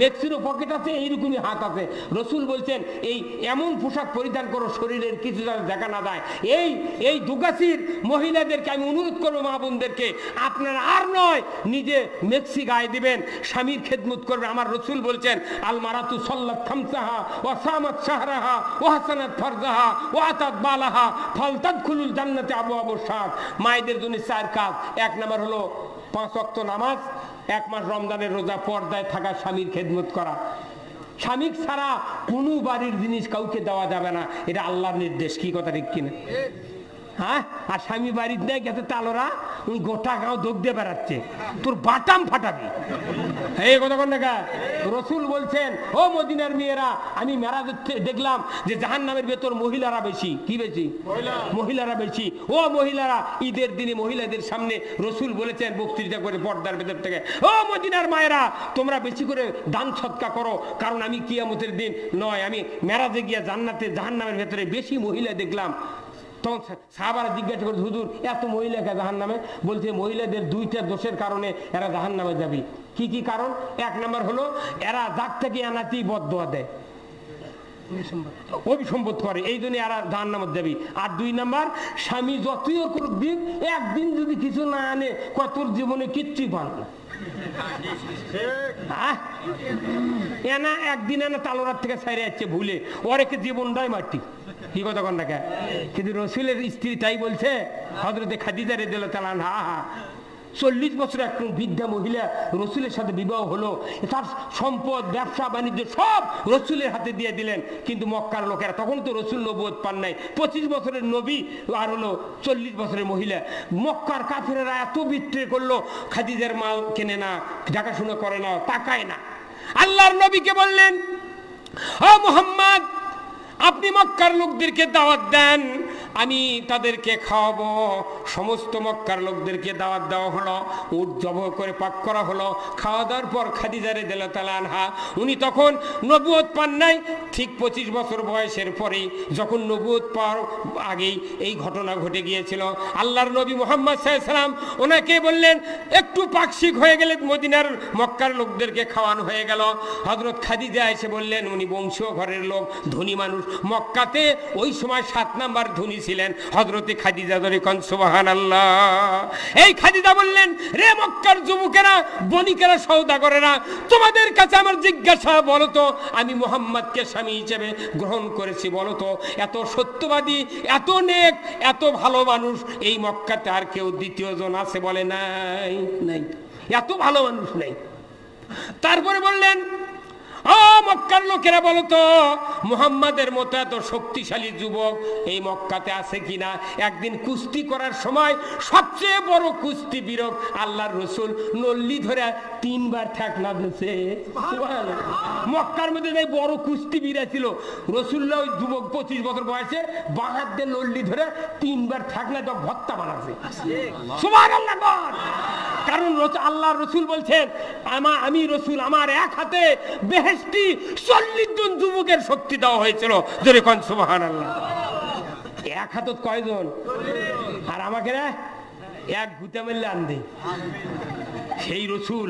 মেক্সিরও পকেট আছে, এইরকমই হাত আছে। রসুল বলছেন এই এমন পোশাক পরিধান করো শরীরের কিছু দেখা না যায়। এই দুগাছির মহিলাদেরকে আমি অনুরোধ করবো, মা বোনদেরকে, আপনারা আর নয় নিজে মেক্সি গায়ে দিবেন, স্বামীর খেদমত করবেন। আমার রসুল বলছেন আল মারাতু সাল্লাত খামসাহা ওয়া সামাত শাহরাহা ওয়া হাসানাত ফারজাহা ওয়া আতাত বালাহা ফালতাদখুলুল জান্নাতে আবওয়াবুশ শাদ। মায়েদের জন্য 4 কাজ। 1 নাম্বার হলো 5 ওয়াক্ত নামাজ, 1 মাস রমজানের রোজা, পর্দায় থাকা, স্বামীর খেদমত করা। স্বামী ছাড়া কোনো বাড়ির জিনিস কাউকে দেওয়া যাবে না, এটা আল্লাহর নির্দেশ। কি কথা ঠিক কিনা? হ্যাঁ, আর স্বামী বাড়ির দেয় গেছে তালোরা, উনি গোটা গাঁও দোগ দিয়ে বেড়াচ্ছে, তোর বাটাম ফাটাবি। এই কথা কোন দেখা? রসুল বলছেন, ও মদিনার মেয়েরা, আমি মেরাজ দেখলাম যে জাহান্নামের ভেতর মহিলারা বেশি। কি বেশি? মহিলারা বেশি। ও মহিলারা, ঈদের দিনে মহিলাদের সামনে রসুল বলেছেন বক্তৃতা করে পর্দার ভেতর থেকে, ও মদিনার মায়েরা, তোমরা বেশি করে দান সৎকা করো, কারণ আমি কিয়ামতের দিন নয়, আমি মেরাজে গিয়া জান্নাতে জাহান্নামের ভেতরে বেশি মহিলা দেখলাম। তখন সাহাবারা জিজ্ঞাসা করে, হুজুর এত মহিলাকে জাহান্নামে? বলছে মহিলাদের দুইটা দোষের কারণে এরা জাহান্নামে যাবে। কি কি কারণ? এক নম্বর হলো এরা যাক থেকে আনাতেই বদদোয়া দেয়, অভিসম্বোধ করে, এই জন্য এরা জাহান্নামে যাবে। আর দুই নাম্বার, স্বামী যতই করুক দিন, একদিন যদি কিছু না আনে কয় তোর জীবনে কিচ্ছু পান না। এনা একদিন এনা তালোরার থেকে ছাইরে যাচ্ছে ভুলে, ওর একে জীবনটাই মাটি। কি কথা কন না? কিন্তু রসুলের স্ত্রী তাই বলছে, হযরতে খাদিজা রাদিয়াল্লাহু তাআলা আনহা, 40 বছর এক বৃদ্ধা মহিলা রসুলের সাথে বিবাহ হলো, তার সম্পদ ব্যবসা বাণিজ্য সব রসুলের হাতে দিয়ে দিলেন। কিন্তু মক্কার লোকেরা, তখন তো রসুল নবুয়ত পান নাই, 25 বছরের নবী আর হলো 40 বছরের মহিলা। মক্কার কাফেরেরা এত বিক্রি করলো, খাদিজার মাল কেনে না, দেখাশোনা করে না, তাকায় না। আল্লাহর নবীকে বললেন, ও মুহাম্মদ, আপনি মক্কার লোকদেরকে দাওয়াত দেন, আমি তাদেরকে খাওয়াবো। সমস্ত মক্কার লোকদেরকে দাওয়াত দেওয়া হলো, উট জবাহ করে পাক করা হলো। খাওয়া দাওয়ার পর খাদিজা রাদিয়াল্লাহু তাআলা আনহা, উনি তখন নবুয়ত পান নাই, ঠিক 25 বছর বয়সের পরেই, যখন নবুয়ত পাওয়ার আগেই এই ঘটনা ঘটে গিয়েছিল। আল্লাহর নবী মুহাম্মদ সাল্লাল্লাহু আলাইহি ওয়াসাল্লাম ওনাকে বললেন, একটু পাকশিক হয়ে গেলে মদিনার মক্কার লোকদেরকে খাওয়ানো হয়ে গেল। হযরত খাদিজা এসে বললেন, উনি বংশীয় ঘরের লোক, ধনী মানুষ, মক্কাতে ওই সময় 7 নাম্বার ধনী ছিলেন হযরতে খাদিজা। ধরে কোন সুবহানাল্লাহ। এই খাদিজা বললেন, রে মক্কার যুবকেরা, বণিকেরা, সওদাগরেরা, তোমাদের কাছে আমার জিজ্ঞাসা, বলো তো আমি মুহাম্মদকে স্বামী হিসেবে গ্রহণ করেছি, বলো তো এত সত্যবাদী, এত নেক, এত ভালো মানুষ এই মক্কাতে আর কেউ দ্বিতীয় জন আছে? বলে নাই, নাই, এত ভালো মানুষ নাই। তারপরে বললেন, ও মক্কার লোকেরা, বলো তো মুহাম্মাদের মতো এত শক্তিশালী যুবক এই মক্কাতে আছে কিনা? একদিন কুস্তি করার সময় সবচেয়ে বড় কুস্তি বীরক আল্লাহর রসুল নল্লি ধরে 3 বার ঠেকনা দিয়েছে। মক্কার মধ্যে যে বড় কুস্তি বীর ছিল, রসুল্লাহ ওই যুবক 25 বছর বয়সে বাঁ হাত দিয়ে নল্লি ধরে 3 বার ঠেকনা তো ভত্তা বানাচ্ছে। সুবহানাল্লাহ। কারণ আল্লাহর রসুল বলছেন, আমি রসুল, আমার এক হাতে বেহেশতি 40 জন যুবকের শক্তি দেওয়া হয়েছিল। জোরে কোন সুবহানাল্লাহ। এক হাতত কয়জন? আর আমাকে না এক ঘুতে মারলে আনদে। সেই রসুল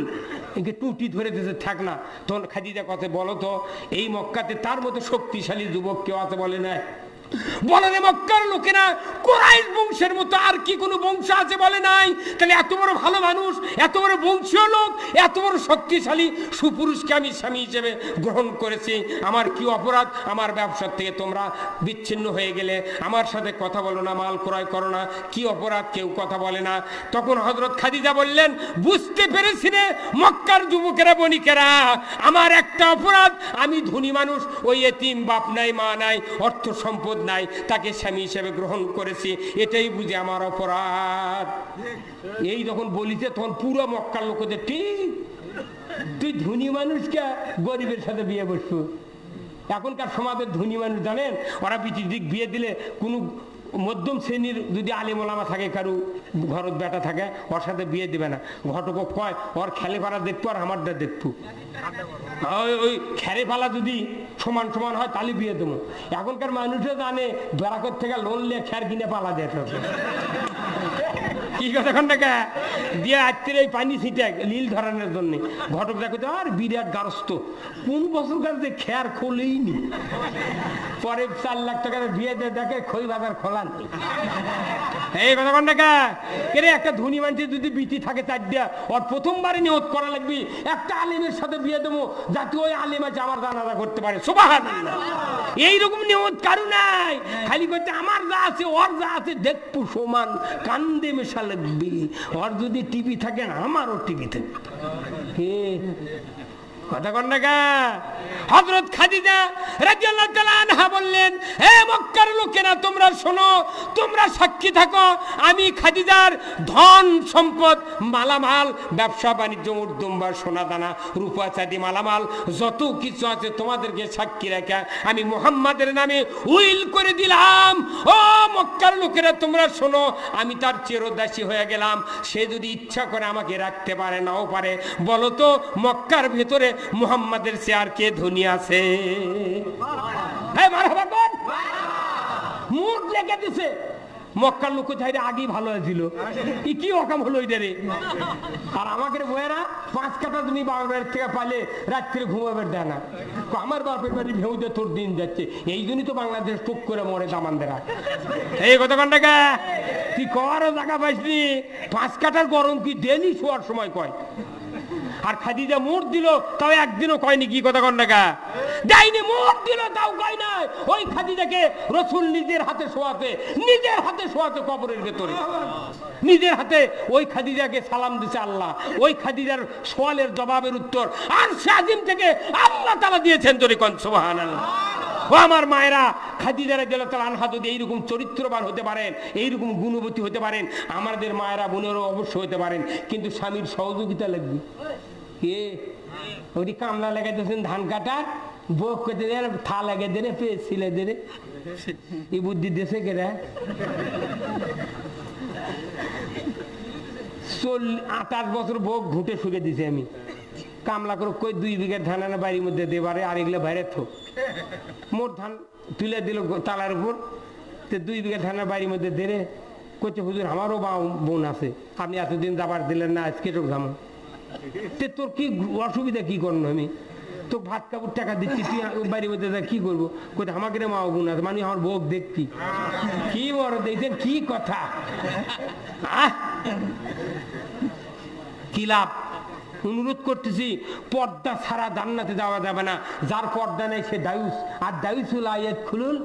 একে টুটি ধরে দিতে থাক না। তখন খাদিজা কথা, বলো তো এই মক্কাতে তার মতো শক্তিশালী যুবক কেউ আছে? বলে নাই। বলে রে মক্কার লোকেরা, কুরাইশ বংশের মতো আর কি কোনো বংশ আছে? বলে নাই। তাহলে এত বড় ভালো মানুষ, এত বড় বংশীয় লোক, এত বড় শক্তিশালী সুপুরুষকে আমি স্বামী হিসেবে গ্রহণ করেছি, আমার কি অপরাধ? আমার ব্যবসার থেকে তোমরা বিচ্ছিন্ন হয়ে গেলে, আমার সাথে কথা বলো না, মাল ক্রয় করো না, কি অপরাধ? কেউ কথা বলে না। তখন হযরত খাদিজা বললেন, বুঝতে পেরেছি রে মক্কার যুবকেরা, বণিকেরা, আমার একটা অপরাধ, আমি ধনী মানুষ, ওই এতিম, বাপ নাই, মা নাই, অর্থ সম্পদ নাই, তাকে স্বামী হিসেবে গ্রহণ করেছি, এটাই বুঝে আমার অপরাধ। এই যখন বলিছে তখন পুরো মক্কার লোকদের, ঠিক, তুই ধনী মানুষকে গরিবের সাথে বিয়ে বসবো? এখনকার সমাজের ধনী মানুষ জানেন, ওরা বিয়ে দিলে কোনো মধ্যম শ্রেণীর যদি আলেম ওলামা থাকে, কারু ঘরত বেটা থাকে, ওর সাথে বিয়ে দিবে না। ঘটক কয়, ওর খেলে পালা দেখবো আর আমারটা দেখবো। ওই খেলে পালা যদি সমান সমান হয় তাহলে বিয়ে দেবো। এখনকার মানুষও জানে বেড়াকর থেকে লোন নিয়ে খের কিনে পালা দেয়। কি কথা এখন টাকা দিয়ে আজকের এই পানি ছিটে লীল ধরানোর জন্য ঘটক দেখো, আর বিরাট গারস্থ, কোন বছর কাছে খের খোলেই নি, পরে 4 লাখ টাকার বিয়ে দিয়ে দেখে খই বাজার খোলা নেই। এই কথা কোন টাকা কেরে? একটা ধনী মানুষের যদি বিটি থাকে 4টা, ওর প্রথমবারে নিয়ত করা লাগবে একটা আলেমের সাথে বিয়ে দেবো, যাতে ওই আলেম আছে আমার জানাজা করতে পারে। সুবহানাল্লাহ। এইরকম নিয়ত কারু নাই, খালি করতে আমার যা আছে ওর যা আছে দেখবো সমান, কান্দে মেশা লাগবে। ওর যদি টিভি থাকে আমারও টিভি থাকবে। কথা কন না কা? হযরত খাদিজা রাদিয়াল্লাহু তাআলা আনহা বললেন, হে মক্কার লোকেরা তোমরা শোনো, তোমরা সাক্ষী থাকো, আমি খাদিজার ধন সম্পদ মালামাল ব্যবসা বাণিজ্য উদ্যম্বা সোনা দানা রূপা চাঁদি মালামাল যত কিছু আছে তোমাদেরকে সাক্ষী রেখে আমি মুহাম্মাদের নামে উইল করে দিলাম। ও মক্কার লোকেরা তোমরা শোনো, আমি তার চিরদাসী হয়ে গেলাম। সে যদি ইচ্ছা করে আমাকে রাখতে পারে, নাও পারে। বলো তো মক্কার ভেতরে মুহাম্মাদের চেয়ার কে ধনী আছে? মারহাবা কোন মুখ লেগে দিছে। মক্কার লোক চাইলে আগেই ভালো হয়েছিল, কি অকাম হলো রে। আর আমাকে বইয়েরা 5 কাঠা তুমি বাবার বাড়ির থেকে পাইলে রাত্রে ঘুমাবার দেয় না। আমার বাপের বাড়ি ভেউতে তোর দিন যাচ্ছে, এই জন্যই তো বাংলাদেশ টুক করে মরে দামানদেরা। এই কথা কন্টাকা তুই কবারও জায়গা পাইসনি। 5 কাঠার গরম কি ডেলি শোয়ার সময় কয়। আর খাদিজা মোট দিল তাও একদিনও কয়নি, কি কথা কন্টাকা দেয়নি, মোট দিল তাও কয় নাই। ওই খাদিজাকে রাসূল নিজের হাতে শোয়াতে কবরের ভেতরে নিজের হাতে ওই খাদিজাকে সালাম দিছে আল্লাহ। ওই খাদিজার সওয়ালের জবাবের উত্তর আরশে আজিম থেকে আল্লাহ তাআলা দিয়েছেন। জোরে কোন সুবহানাল্লাহ। ও আমার মায়েরা, খাদিজা রাদিয়াল্লাহু তাআলা আনহা যদি এইরকম চরিত্রবান হতে পারেন, এইরকম গুণবতী হতে পারেন, আমাদের মায়েরা বোনেরও অবশ্যই হতে পারেন। কিন্তু স্বামীর সহযোগিতা লাগবে। কে ওই কামলা লাগাইতেছেন ধান কাটা, বক করতে থা লাগাই দে রে, পেয়ে ছিলে দে রে, এই বুদ্ধি দেশে কেরা 28 বছর বক ঘুটে শুকে দিছে। আমি কামলা করে কই 2 বিঘা ধান আনা বাড়ির মধ্যে দেবারে, আর এগুলো বাইরে থো মোট ধান তুলে দিল তালার উপর। 2 বিঘা ধান বাড়ির মধ্যে দেরে করছে, হুজুর আমারও বোন আছে, আপনি এতদিন যাবার দিলেন না, আজকে তো যাবো। তোর কি অসুবিধা, কি করবো আমি তো ভাত কাপড় টাকা দিচ্ছি, তুই বাড়ির মধ্যে কি করবো? কোথায় আমাকে মা বোন আছে, মানে আমার বউক দেখবি কি বড় দেখছেন, কি কথা কি লাভ? অনুরোধ করতেছি, পর্দা ছাড়া জান্নাতে যাওয়া যাবে না। যার পর্দা নেই সে দায়ুস, আর দায়ুসুল আয়াত খুলুল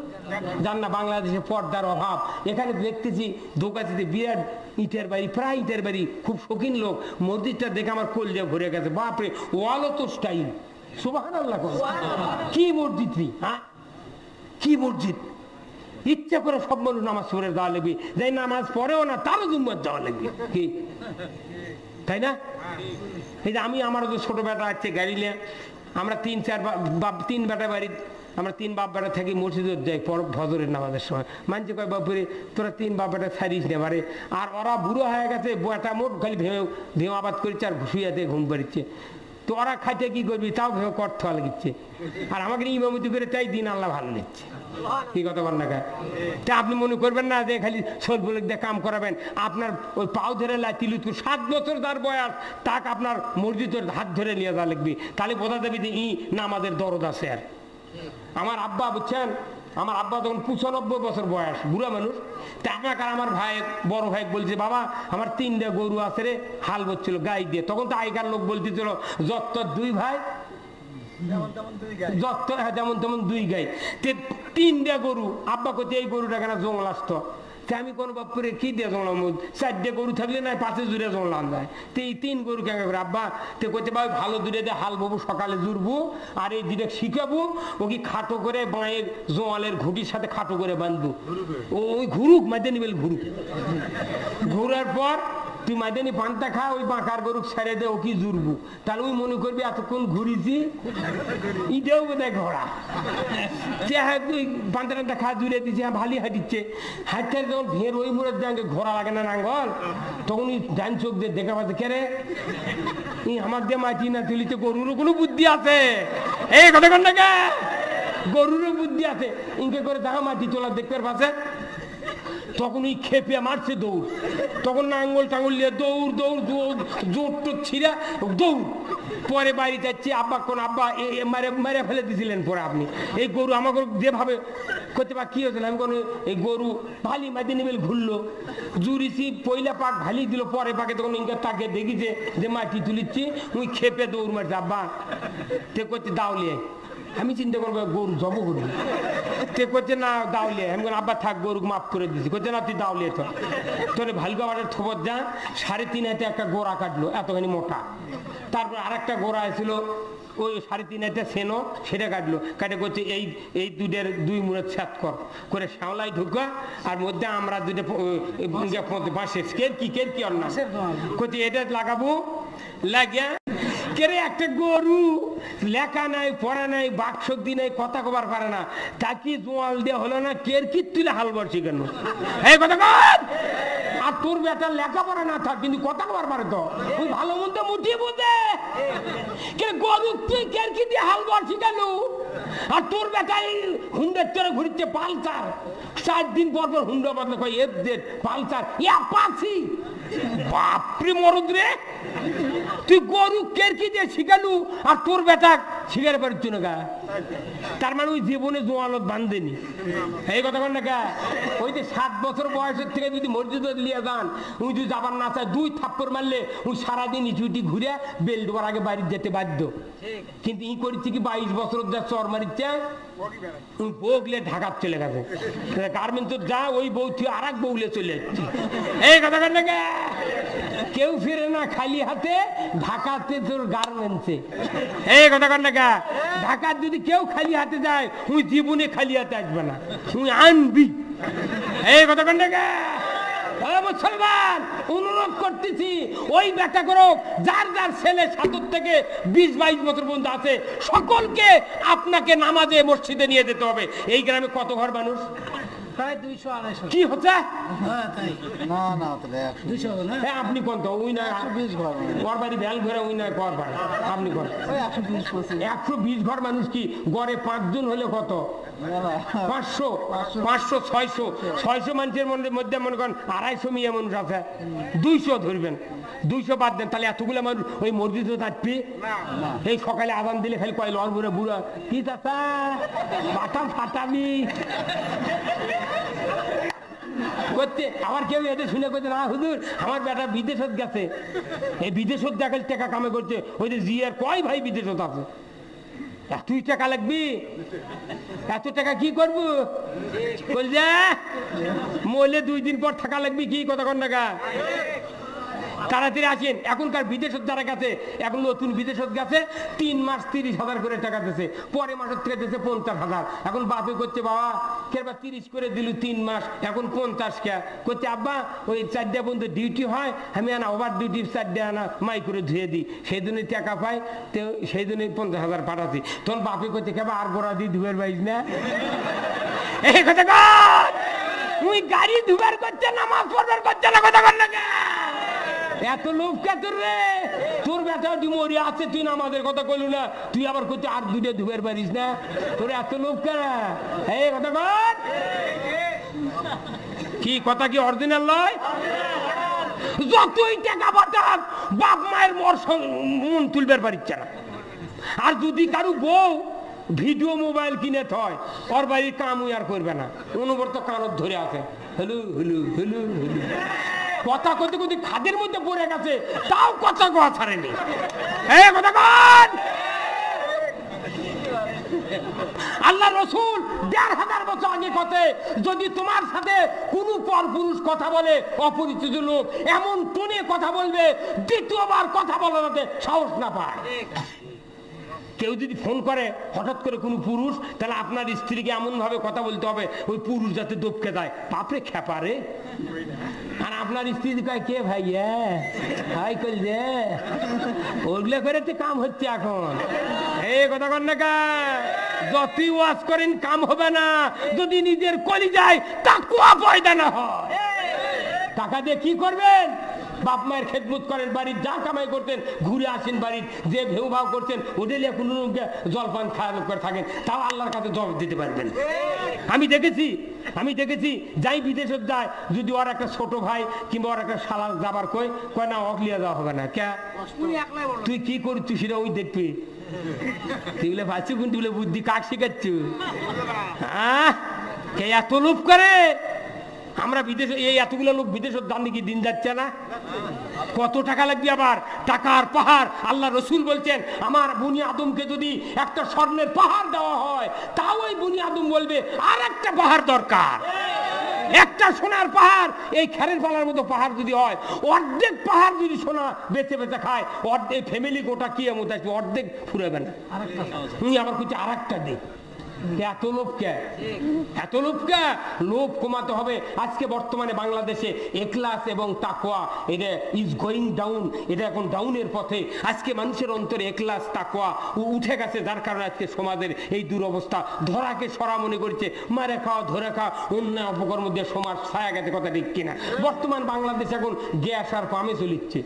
জান্নাত। বাংলাদেশে পর্দার অভাব। এখানে দেখতেছি দোকানে বিরাট ইটের বাড়ি, প্রায় ইটের বাড়ি, খুব শৌখিন লোক। মসজিদটা দেখে আমার কলজা ভরে গেছে। বাপরে, ওয়ালও তো স্টাইল। সুবহানাল্লাহ। কি মসজিদ, হ্যাঁ কি মসজিদ! ইচ্ছা করে সব মানুষ নামাজ পড়ে দেওয়া লাগবে, যাই নামাজ পড়েও না তারও জুম্মত দেওয়া লাগবে, কি তাই না? এই যে আমি, আমার তো ছোট বেটা আছে গাড়ি নিয়ে, আমরা 3 বেটা বাড়ি, আমরা 3 বাপ বেটা থাকি, মসজিদে যাই ফজরের নামাজের সময়। মানছে কয় বাপুরে তোরা 3 বাপ বেটা ছাড়িস না পারে। আর ওরা বুড়ো হয়ে গেছে, বেটা মোট খালি ভেউ আবাদ করেছে আর ঘুষিয়াতে ঘুম পাড়িচ্ছে। তো ওরা খাইতে কি করবি, তাও ভেউ করতে লাগিচ্ছে। আর আমাকে ইমামতি করে তাই দিন আল্লাহ ভালো নিচ্ছে। কি কথা বল না খায়? তা আপনি মনে করবেন না যে খালি সলবল দিয়ে কাম করাবেন। আপনার ওই পাও ধরে লাইতিলুত 7 বছর যার বয়স, তাক আপনার মসজিদের হাত ধরে নিয়ে যা লাগবে, তাহলে বোঝা যাবে যে না আমাদের দরদ আছে। আর আমার আব্বা, বুঝছেন, আমার আব্বা তখন 95 বছর বয়স, বুড়া মানুষ। তা আপনাকে আমার ভাই, বড় ভাই বলছে, বাবা আমার 3টা গরু আছে রে, হাল বচ্ছিল গাই দিয়ে। তখন তো আগেকার লোক বলতেছিল যত 2 ভাই যত, যেমন তেমন 2 গাই, 3টা গরু। আব্বা কোথায় এই গরুটা কেন জঙ্গল আসতো? আমি কোন বাপুরে কি দিয়ে জংলাম? 4টে গরু থাকলে না 5 জুড়ে জংলাম যায়। তো এই 3 গরু কেন করে আব্বা? তো করতে পারবে ভালো দূরে দিয়ে হাল বাবু সকালে জুড়বো, আর এই দিনে শিখাবো ও কি খাটো করে বাঁয়ের জোয়ালের ঘুটির সাথে খাটো করে বাঁধবো। ওই ঘুরুক মাঝে নিবেল ঘুরুক, ঘুরার পর তুই মাইদানি পান্তা খা, ওই বাঁকার গরু ছেড়ে দে, ও কি জুড়বো। তাহলে ওই মনে করবি এতক্ষণ ঘুরিছি, ইটাও বোধহয় ঘোড়া। তুই পান্তা টান্তা খা, জুড়ে দিচ্ছে, হ্যাঁ ভালোই হাঁটিচ্ছে। হাঁটতে যখন ভের ওই মুড়ের দাঙ্গে ঘোড়া লাগে না নাঙ্গল, তখন ওই ডান চোখ দিয়ে দেখা পাচ্ছে, কে রে আমার দিয়ে মাটি না তুলিতে, গরুরও কোনো বুদ্ধি আছে। এই কথা কন না, গরুরও বুদ্ধি আছে। ইনকে করে দেখা মাটি তোলা দেখতে পাচ্ছে। তখন ওই খেপে মারছে দৌড়, তখন না আঙ্গুল টাঙ্গুল নিয়ে দৌড় দৌড় দৌড়, জোর টোর ছিঁড়া দৌড়। পরে বাড়ি যাচ্ছি, আব্বা কোন আব্বা মেরে ফেলে দিয়েছিলেন পরে আপনি। এই গরু আমাকে যেভাবে করতে পার কি হয়েছিল, আমি কোনো এই গরু ভালি মাঝে নিবেল ঘুরলো, জুড়িছি পয়লা পাক ভালি দিল, পরে পাকে তখন ইনকে তাকে দেখিছে যে মাটি তুলিচ্ছি, ওই খেপে দৌড় মারছে। আব্বা তে করতে দাওলিয়ে, আমি চিন্তা করবো গরু জব করবি। তে করছে না দাওলিয়ে, আমি আব্বা থাক গরু মাফ করে দিচ্ছি। করছে না তুই দাওলিয়ে তো, তোরে ভালকা বাটের থবর যা। 3.5 হাতে একটা গোড়া কাটলো, এতখানি মোটা। তারপর আরেকটা গোড়া ছিল ওই 3.5 সেনো সেটা কাটলো, কাটে করছে এই এই দুধের 2 মুড়ে ছাত করে শ্যাওলাই ঢুকা, আর মধ্যে আমরা দুটো বাঁশের কেরকি অন্য করছে এটা লাগাবো। লাগিয়া কেরে একটা গরু লেখা নাই পড়া নাই বাক শক্তি নাই কথা কবার পারে না, তাকে জোয়াল দেওয়া হলো না কেরকি তুলে হাল বলছি কেন? এই কথা কর। আর তোর বেটা লেখাপড়া না থাক কিন্তু কথা কবার পারে তো, ওই ভালো মন্দ মুঠিয়ে বোঝে কে গরু তুই কেরকি দিয়ে হাল বলছি কেন? আর তোর বেটাই হুন্ডের চড়ে ঘুরছে পালসার, 4 দিন পর পর হুন্ডা বদলে কয় এফজেড পালসার পাচ্ছি। বাপরে মরদ রে, তুই গরু কেরকি দিয়ে শিখালু আর তোর বেটা শিখাতে পারছ না গা, তার মানে ওই জীবনে জোয়ালত বান্ধেনি। এই কথা কন না গা, ওই যে 7 বছর বয়সের থেকে যদি মসজিদে লিয়ে যান, উনি যদি যাবার না চায় 2 থাপ্পড় মারলে উনি সারাদিন ইটুটি ঘুরে বেল ডোবার আগে বাড়ি যেতে বাধ্য। কিন্তু ই করেছি কি 22 বছর যা চর মারিচ্ছে বউগুলো ঢাকার চলে গেছে, গার্মেন্টস যা ওই বউ তুই আর এক বউলে চলে যাচ্ছি। এই কথা কন না গা, কেউ ফিরে না খালি হাতে ঢাকাতে তোর গার্মেন্টসে। এই কথা কর না গা, ঢাকার যদি কেউ খালি হাতে যায় তুই জীবনে খালি হাতে আসবে না, তুই আনবি। এই কথা কর না গা। মুসলমান অনুরোধ করতেছি ওই ব্যাটা করো যার যার ছেলে 7 থেকে 20-22 বছর পর্যন্ত আছে সকলকে আপনাকে নামাজে মসজিদে নিয়ে যেতে হবে। এই গ্রামে কত ঘর মানুষ? প্রায় 200-250 কি হচ্ছে? হ্যাঁ তাই না না তাহলে 200 না আপনি কোন তো ওই না 120 ঘর ওর বাড়ি ভ্যাল ঘরে ওই না কর ভাড়া আপনি কোন? ওই 120 ঘর মানুষ কি গড়ে 5 জন হলে কত? 500 600 মানুষের মধ্যে মনে করেন 250 মিয়া মানুষ আছে, 200 ধরবেন, 200 বাদ দেন, তাহলে এতগুলো মানুষ ওই মসজিদে থাকবি? এই সকালে আজান দিলে খালি কয় লড় বুড়া বুড়া কি চাচা মাথা ফাটাবি করতে। আবার কেউ এটা শুনে করছে না হুজুর আমার বেটা বিদেশত গেছে, এই বিদেশত দেখাল টাকা কামে করছে, ওই যে জিয়ার কয় ভাই বিদেশত আছে, তুই টাকা লাগবি, এত টাকা কি করবো? বলছে মলে 2 দিন পর থাকা লাগবি, কি কথা কন টাকা তাড়াতাড়ি আসেন। এখনকার বিদেশত যারা গেছে, এখন নতুন বিদেশত গেছে 3 মাস 30,000 করে টাকা দিয়েছে, পরে মাসের থেকে দিয়েছে 50,000। এখন বাপে করছে বাবা কেবা 30 করে দিল 3 মাস, এখন 50 কে করছে আব্বা ওই 4টা বন্ধু ডিউটি হয়, আমি আনা ওভার ডিউটি 4টা আনা মাই করে ধুয়ে দিই, সেই জন্যই টাকা পাই, তো সেই জন্যই 50,000 পাঠাচ্ছি। তখন বাপে করছে কেবা আর গোড়া দিয়ে ধুয়ের বাইস না। এই কথা কর, তুই গাড়ি ধুবার করছে নামাজ পড়বার করছে না, কথা কর না কে? এত লোক কে তোর রে? তোর বেটা মরি আছে, তুই নামাজের কথা কইলু না, তুই আবার করতে আর 2টা ধুবের পারিস না, তোর এত লোক কে? এই কথা কর, কি কথা কি অরিজিনাল নয়? যতই টাকা পাঠাক বাপ মায়ের মন তুলবার পারিচ্ছে না। আর যদি কারু বউ ভিডিও মোবাইল কিনে থয়, ওর বাড়ির কাম আর করবে না, অনুবর্ত কানত ধরে আছে, হলু হলু হলু হলু কথা করতে করতে খাদের মধ্যে পড়ে গেছে, তাও কথা কথা ছাড়েনি। এই কথা কন, আল্লাহ রসুল 1500 বছর আগে কথা, যদি তোমার সাথে কোনো পরপুরুষ কথা বলে অপরিচিত লোক, এমন টোনে কথা বলবে দ্বিতীয়বার কথা বলাতে সাহস না পায়। কেউ যদি ফোন করে হঠাৎ করে কোনো পুরুষ, তাহলে আপনার স্ত্রীকে এমন ভাবে কথা বলতে হবে ওই পুরুষ যাতে দপকে যায়, বাপরে খেপারে। আর আপনার স্ত্রী কয় কে ভাই হাই কল যে ওগুলো করে তো কাম হচ্ছে এখন। এই কথা কন না কা, যতই ওয়াজ করেন কাম হবে না যদি নিজের কলি যায় তা কুয়া পয়দা না হয়। টাকা দিয়ে কি করবেন? বাপ মায়ের খেদমত করেন, বাড়ির যা কামাই করতেন ঘুরে আসেন, বাড়ির যে ভেউ ভাও করতেন ওদেরলে কোনো জলপান খাওয়া করে থাকেন, তাও আল্লাহর কাছে জবাব দিতে পারবেন। আমি দেখেছি যাই বিদেশে যায়, যদি ওর একটা ছোট ভাই কিংবা ওর একটা শালা যাবার কয় না অকলিয়া যাওয়া হবে না, কে তুই কি করছিস সেটা ওই দেখবি, তুইগুলো ভাবছি কিন্তু বুদ্ধি কাক শিখাচ্ছ? কে এত লোভ করে? আমরা বিদেশে এই এতগুলো লোক বিদেশের দাম কি দিন যাচ্ছে না? কত টাকা লাগবে? আবার টাকার পাহাড়। আল্লাহ রসুল বলছেন আমার বনি আদমকে যদি একটা স্বর্ণের পাহাড় দেওয়া হয়, তাও ওই বনি আদম বলবে আর একটা পাহাড় দরকার। একটা সোনার পাহাড় এই খেরের পালার মতো পাহাড় যদি হয়, অর্ধেক পাহাড় যদি সোনা বেঁচে বেঁচে খায়, অর্ধেক ফ্যামিলি গোটা কি এমন আসবে, অর্ধেক ফুরাবে না। তুমি আবার কিছু আর একটা দিক, এত লোভ কে, এত লোভ কে? লোভ কমাতে হবে। আজকে বর্তমানে বাংলাদেশে এখলাস এবং তাকওয়া এটা ইজ গোয়িং ডাউন, এটা এখন ডাউনের পথে। আজকে মানুষের অন্তরে এখলাস তাকওয়া উঠে গেছে, যার কারণে আজকে সমাজের এই দুরবস্থা। ধরাকে সরা মনে করছে, মারে খাওয়া ধরে খাওয়া, অন্যায় অপকর্ম দিয়ে সমাজ ছায়া গেছে, কথা ঠিক কিনা? বর্তমান বাংলাদেশ এখন গ্যাস আর পামে চলিচ্ছে,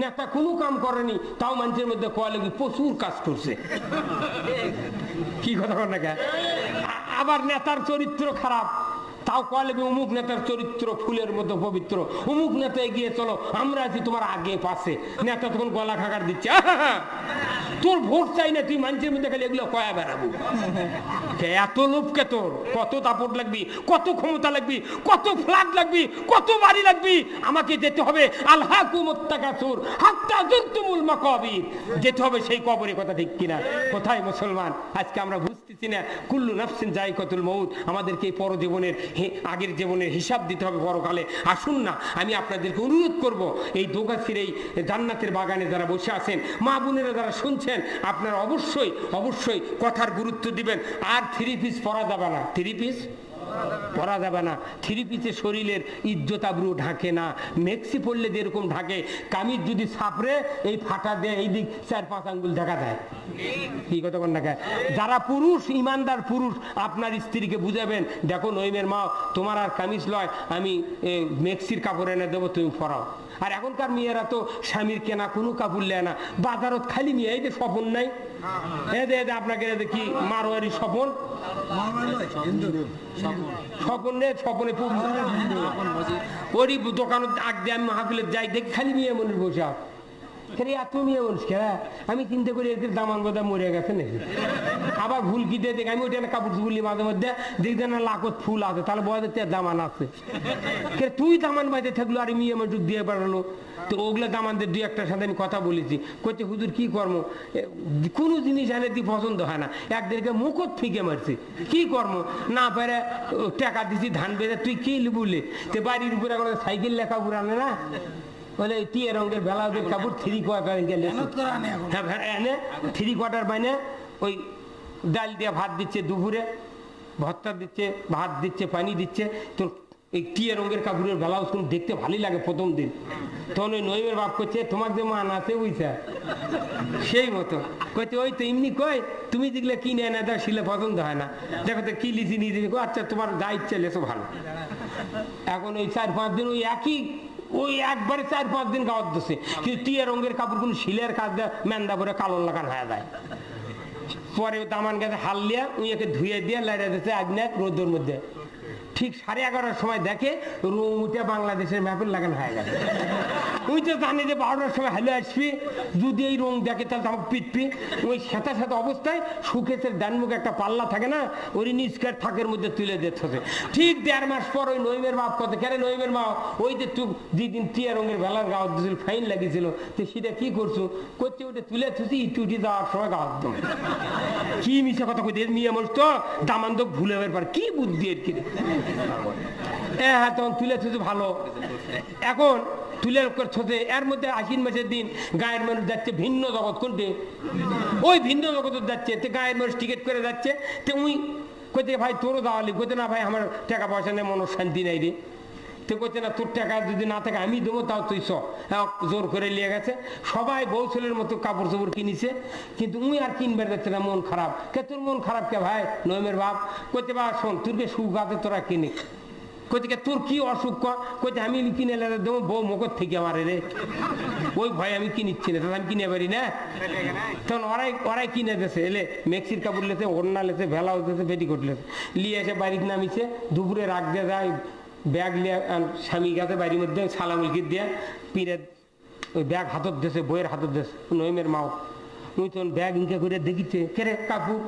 নেতা কোনো কাম করেনি, তাও মানুষের মধ্যে কয়ালগি প্রচুর কাজ করছে। কি কথা বল না? আবার নেতার চরিত্র খারাপ, তাও কয়ালগি অমুক নেতার চরিত্র ফুলের মতো পবিত্র, অমুক নেতা এগিয়ে চলো, আমরা আছি তোমার আগে পাশে। নেতা তখন গলা খাকার দিচ্ছে, তোর ভোট চাই না, তুই মানুষের মধ্যে খালি এগুলো কয়া বেড়াবো। এত লোভকে তোর কত দাপট লাগবি, কত ক্ষমতা লাগবি, কত ফ্ল্যাট লাগবি, কত বাড়ি লাগবি? আমাকে যেতে হবে আল্লাহকুমুত্তাকাসুর হাত্তা যুরতুমুল মাকাবির, যেতে হবে সেই কবরে, কথা ঠিক কিনা? কোথায় মুসলমান? আজকে আমরা বুঝতেছি না। কুল্লু নাফসিন যায়কাতুল মউত, আমাদেরকে এই পরজীবনের আগের জীবনের হিসাব দিতে হবে পরকালে। আসুন না, আমি আপনাদেরকে অনুরোধ করব, এই দোগাছির এই জান্নাতের বাগানে যারা বসে আছেন, মা বোনেরা যারা শুনছেন, আপনারা অবশ্যই অবশ্যই কথার গুরুত্ব দিবেন। আর থ্রি পিস পরা যাবে না, থ্রি পিস পরা যাবে না। থ্রি পিসে শরীরের ইজ্জত আবরু ঢাকে না। মেক্সি পড়লে যেরকম ঢাকে, কামিজ যদি ছাপড়ে এই ফাটা দেয়, এই দিক 4-5 আঙ্গুল দেখা যায়। কি কথা বল না? যারা পুরুষ, ইমানদার পুরুষ, আপনার স্ত্রীকে বুঝাবেন, দেখো নইমের মা, তোমার আর কামিজ লয়, আমি মেক্সির কাপড় এনে দেবো, তুমি পরাও। আর এখনকার মেয়েরা তো স্বামীর কেনা কোনো কাপড় নেয় না, বাজারত খালি মেয়ে। এই যে স্বপন নাই, আপনাকে কি মারোয়ারি স্বপন, স্বপন নেই, স্বপনে ওরই দোকানে আগ দিয়ে আমি মাহফিলে যাই, দেখি খালি মেয়ে মনে বসে। এত মেয়ে মানুষ খেলা, আমি চিন্তা করি এদের দামান বোধা মরে গেছে নাকি। আবার ভুল কি দিয়ে দেখি, আমি ওইটা কাপড় বলি মাঝে মধ্যে, দেখি না লাখত ফুল আছে, তাহলে বোঝা দামান আছে। তুই দামান বাইতে থাকলো আর মেয়ে মানুষ দিয়ে বেড়ালো। তো ওগুলো দামানদের দুই একটার সাথে আমি কথা বলেছি, কইতে হুজুর কি কর্ম, কোনো জিনিস এনে দিয়ে পছন্দ হয় না, একদিনকে মুখত ফিকে মারছি, কি কর্ম না পারে টাকা দিছি ধান বেঁধে, তুই কি বলে তো বাড়ির উপরে এখন সাইকেল লেখা পুরো আনে না, বলে টিয়া রঙের বেলাউজের কাপড় 3 কোয়ার্টার এনে 3 কোয়ার্টার বাইনে ওই ডাল দিয়ে ভাত দিচ্ছে, দুপুরে ভর্তা দিচ্ছে, ভাত দিচ্ছে, পানি দিচ্ছে। তোর এই টিয়া রঙের কাপড়ের ব্লাউজ কোন দেখতে ভালোই লাগে প্রথম দিন। তখন ওই নইমের বাপ করছে, তোমার যে মান আছে বুঝছা, সেই মতো কইতে ওই তো এমনি কয়, তুমি যেগুলো কিনে এনে দাও শিলে পছন্দ হয় না, দেখো তো কি লিচি নিয়ে দিবি, আচ্ছা তোমার যা ইচ্ছা লেসো ভালো। এখন ওই 4-5 দিন ওই একই, ওই একবারে 4-5 দিন গাওয়ার দোষে, কিন্তু টিয়া রঙের কাপড় কোন শিলের কাজ দেয় মেন্দা করে কালো লাগান হয়ে যায়। পরে দামান গেছে হাল লিয়া উই একে ধুয়ে দিয়ে লাইড়া দিচ্ছে আগ্নেয় রোদের মধ্যে। ঠিক 11:30 সময় দেখে রুম উঠে বাংলাদেশের ম্যাপের লাগানো হয়ে গেছে। ওই তো জানি যে 12টার সময় হালে আসবি, যদি এই রং দেখে তাহলে আমাকে পিটবি। ওই সাথে সাথে অবস্থায় সুকেশের ডান মুখে একটা পাল্লা থাকে না, ওই নিষ্কার থাকের মধ্যে তুলে দিতে হবে। ঠিক 1.5 মাস পর ওই নইমের বাপ কত কেন নইমের মা ওই যে তুই যেদিন টিয়া রঙের বেলার গাওয়ার দিয়েছিল, ফাইন লাগিয়েছিল, তো সেটা কি করছো করছে, ওটা তুলে থুছি টুটি যাওয়ার সময় গাওয়ার দম। কি মিশা কথা কইতে মেয়ে মানুষ তো দামান্দক ভুলে পার, কি বুদ্ধি এর কি। হ্যাঁ তখন তুলে থুতে ভালো। এখন তুলে থতে এর মধ্যে আশ্বিন মাসের দিন গায়ের মানুষ যাচ্ছে ভিন্ন জগৎ, কোনটি ওই ভিন্ন জগৎ যাচ্ছে, তো গায়ের মানুষ টিকিট করে যাচ্ছে। তো উই কইতে ভাই তোরও দাওয়ালি, কইতে না ভাই আমার টাকা পয়সা নেই, মনের শান্তি নাই রে। তো কইতে না তোর টাকা যদি না থাকে আমি দেবো, তাও তুই জোর করে নিয়ে গেছে। সবাই বউ ছেলের মতো কাপড় চোপড় কিনেছে, কিন্তু উই আর কিনবার যাচ্ছে না, মন খারাপ। কে তোর মন খারাপ কে ভাই? নইমের বাপ কইতে বা শোন তোরকে সুখ আছে তোরা কিনে, কইতে তোর কি অসুখ কইতে আমি কিনে দেবো, বউ মুখর থেকে আমার রে, ওই ভয় আমি কিনিচ্ছি না, আমি কিনে পারি না। তখন ওরাই কিনে দিয়েছে, এলে মেক্সির কাপড় লেছে, ওড়না লেছে, ভেলাও লেছে, পেটিকোট লেছে, লিয়ে এসে বাড়িতে নামিছে। দুপুরে রাখ দিয়ে যায় ব্যাগ লিয়ে স্বামী গেছে বাড়ির মধ্যে সালামুলকির দিয়ে পীরের ওই ব্যাগ হাতত দিয়েছে, বইয়ের হাতত দিয়েছে নইমের মাও। উনি তখন ব্যাগ ইনকে করে দেখিচ্ছে, কেরে কাপড়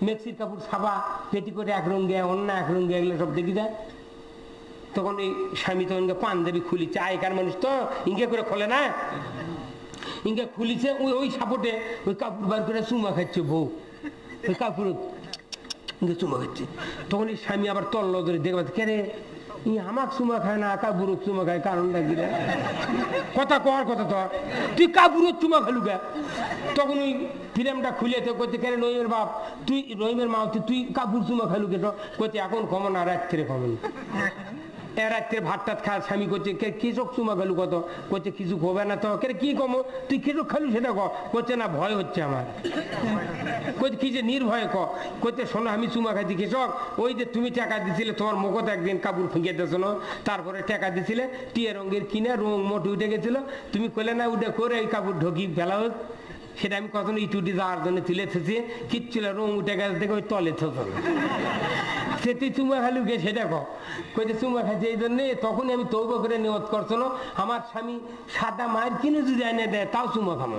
মেক্সির কাপড় সাবা, পেটিকোট এক রঙে, অন্য এক রঙে, এগুলো সব দেখি যায়। তখন এই স্বামী তখন পাঞ্জাবি খুলিছে, আগেকার মানুষ তো ইনকে করে খোলে না, ইনকে খুলিছে। ওই সাপোর্টে ওই কাপড় বার করে চুমা খাচ্ছে বউ, ওই কাপড় চুমা খাচ্ছে। তখন এই স্বামী আবার তল্ল ধরে দেখবে, কে রে আমাক চুমা খায় না কাবুরক চুমা খায় কারণটা কি রে? কথা কর কথা তো তুই কাবুরক চুমা খালু কে? তখন ওই ফিল্মটা খুলে তো করতে কেন রহিমের বাপ তুই রহিমের মা তুই কাবুর চুমা খালু কে? করতে এখন কমন আর রাত্রে কমন রাত্রে ভাত টাত খা স্বামী করছে কৃষক চুমা খালু কত করছে কিছু হবে না তো কে কি কমো তুই কৃষক খালু সেটা করছে না ভয় হচ্ছে আমার করছে কি যে নির্ভয়ে করছে শোনো আমি চুমা খাইছি কৃষক ওই যে তুমি টাকা দিছিলে তোমার মুখত একদিন কাপড় ফুঁকে দিয়েছিল তারপরে টাকা দিছিলে টিয়া রঙের কিনে রং মোট উঠে গেছিল তুমি কইলে না উঠে করে এই কাপড় ঢুকি ফেলা হোক সেটা আমি কখনো ইটুটি যাওয়ার জন্য তুলে থেছি কিচ্ছিল রং উঠে গেছে দেখে ওই তলে থল সে তুই চুমা খালু গে সেটা কইতে চুমা খাইছে এই জন্যে তখনই আমি তৌবা করে নিয়ত করছিল আমার স্বামী সাদা মায়ের কিনে যদি এনে দেয় তাও চুমা খামো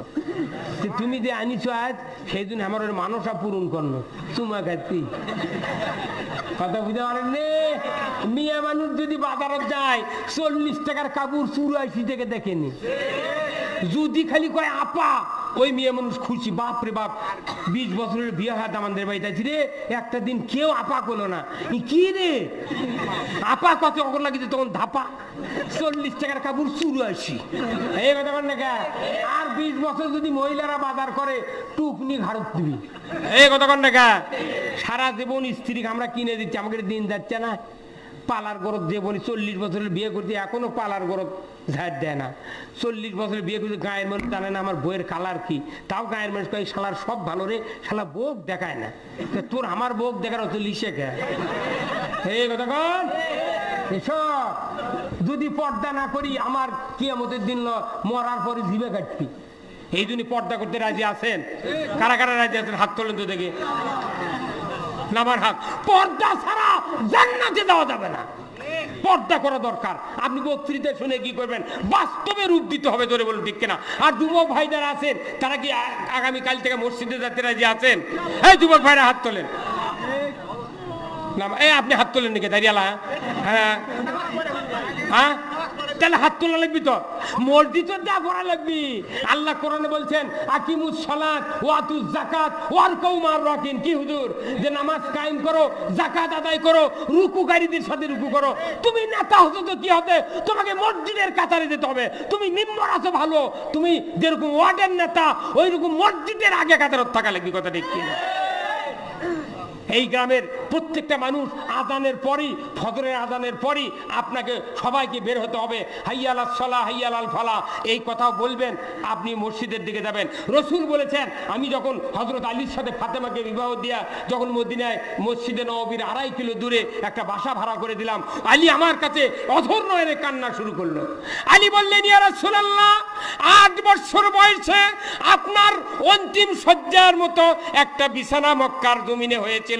তুমি যে আনিছো আজ সেই জন্য আমার ওর মানসা পূরণ করলো চুমা খাচ্ছি কথা বুঝতে পারেন রে মিয়া মানুষ যদি বাজারত যায় 40 টাকার কাপড় 84 থেকে দেখেনি যদি খালি কয় আপা ওই মেয়ে মানুষ খুশি বাপ রে বাপ 20 বছরের বিয়ে হাত আমাদের বাড়িতে আছে রে একটা দিন কেউ আপা করলো না কি রে আপা কত অকর লাগিছে তখন ধাপা 40 টাকার কাপড় 84 এই কথা বল না আর 20 বছর যদি মহিলারা বাজার করে টুকনি ঘাড়ত দিবি এই কথা বল না সারা জীবন স্ত্রীকে আমরা কিনে দিচ্ছি আমাকে দিন যাচ্ছে না পালার গরত যে বলি 40 বছরের বিয়ে করতে এখনো পালার গরত ঝাড় দেয় না 40 বছরের বিয়ে করতে গায়ের মানুষ জানে না আমার বইয়ের কালার কি তাও গায়ের মানুষ কয় শালার সব ভালো রে শালা বোক দেখায় না তোর আমার বোক দেখার হতো লিশে কে এই কথা কন এসব যদি পর্দা না করি আমার কিয়ামতের দিন মরার পরে জিভে কাটবি এই জন্য পর্দা করতে রাজি আছেন কারা কারা রাজি আছেন হাত তোলেন তো দেখে নামার হাত পর্দা ছাড়া জান্নাতে যাওয়া যাবে না পর্দা করা দরকার আপনি বক্তৃতা শুনে কি করবেন বাস্তবে রূপ দিতে হবে ধরে বলুন ঠিক কিনা আর যুবক ভাইরা আছেন তারা কি আগামীকাল থেকে মসজিদে যেতে রাজি আছেন এই যুবক ভাইরা হাত তোলেন না এই আপনি হাত তোলেন নাকি দাঁড়িয়ালা হ্যাঁ হ্যাঁ তাহলে হাত তোলা লাগবি তো মসজিদ যা করা লাগবি আল্লাহ কোরআনে বলছেন আকিমুস সালাত ওয়াতুজ যাকাত ওয়ারকাউ মা'আর রাকিন কি হুজুর যে নামাজ কায়েম করো যাকাত আদায় করো রুকুকারীদের সাথে রুকু করো তুমি নেতা হতে তো কি হতে তোমাকে মসজিদের কাতারে যেতে হবে তুমি মেম্বার আছো ভালো তুমি যেরকম ওয়ার্ডের নেতা ওইরকম মসজিদের আগে কাতারত থাকা লাগবে কথা ঠিক কি এই গ্রামের প্রত্যেকটা মানুষ আজানের পরই ফজরের আজানের পরই আপনাকে সবাইকে বের হতে হবে হাইয়া আলাস সালাহ হাইয়া আলাল ফালাহ এই কথাও বলবেন আপনি মসজিদের দিকে যাবেন রাসূল বলেছেন আমি যখন হযরত আলীর সাথে ফাতেমাকে বিবাহ দিয়া যখন মদিনায় মসজিদে নববীর 2.5 কিলো দূরে একটা বাসা ভাড়া করে দিলাম আলী আমার কাছে অধর নয়নে কান্না শুরু করলো আলী বললেন ইয়া রাসূলুল্লাহ 8 বছর বয়সে আপনার অন্তিম শয্যার মতো একটা বিছানা মক্কার জমিনে হয়েছিল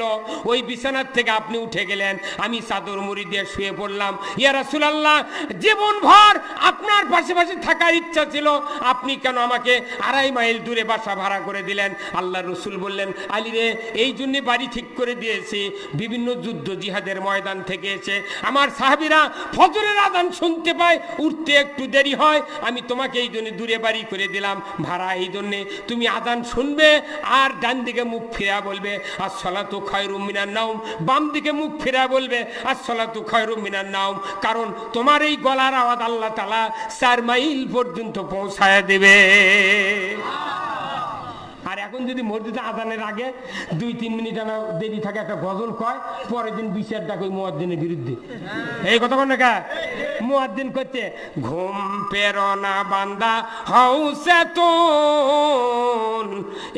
ওই বিছানার থেকে আপনি উঠে গেলেন আমি চাদর মুড়ি দিয়ে শুয়ে পড়লাম ইয়া রাসূলুল্লাহ জীবনভর আপনার পাশে থাকার ইচ্ছা ছিল আপনি কেন আমাকে 2.5 মাইল দূরে বাসা ভাড়া করে দিলেন আল্লাহর রাসূল বললেন আলী রে এই জন্য বাড়ি ঠিক করে দিয়েছি বিভিন্ন যুদ্ধ জিহাদের ময়দান থেকে এসে আমার সাহাবীরা ফজরের আযান শুনতে পায় উঠতে একটু দেরি হয় আমি তোমাকে এই জন্য দূরে বাড়ি করে দিলাম ভাড়া এই জন্য তুমি আযান শুনবে আর ডান দিকে মুখ ফিরা বলবে আসসালাতু খায়রুম মিনান নাওম বাম দিকে মুখ ফিরা বলবে আসসালাতু খায়রুম মিনান নাওম কারণ তোমার এই গলার আওয়াজ আল্লাহ তাআলা 4 মাইল পর্যন্ত পৌঁছায় দেবে আর এখন যদি মসজিদে আজানের আগে 2-3 মিনিট দেরি থাকে একটা গজল কয় পরের দিন বিচার ডাক ওই মুয়াজ্জিনের বিরুদ্ধে এই কথা বল না কা মুয়াজ্জিন করতে ঘুম পেরোনা বান্দা হও চেতন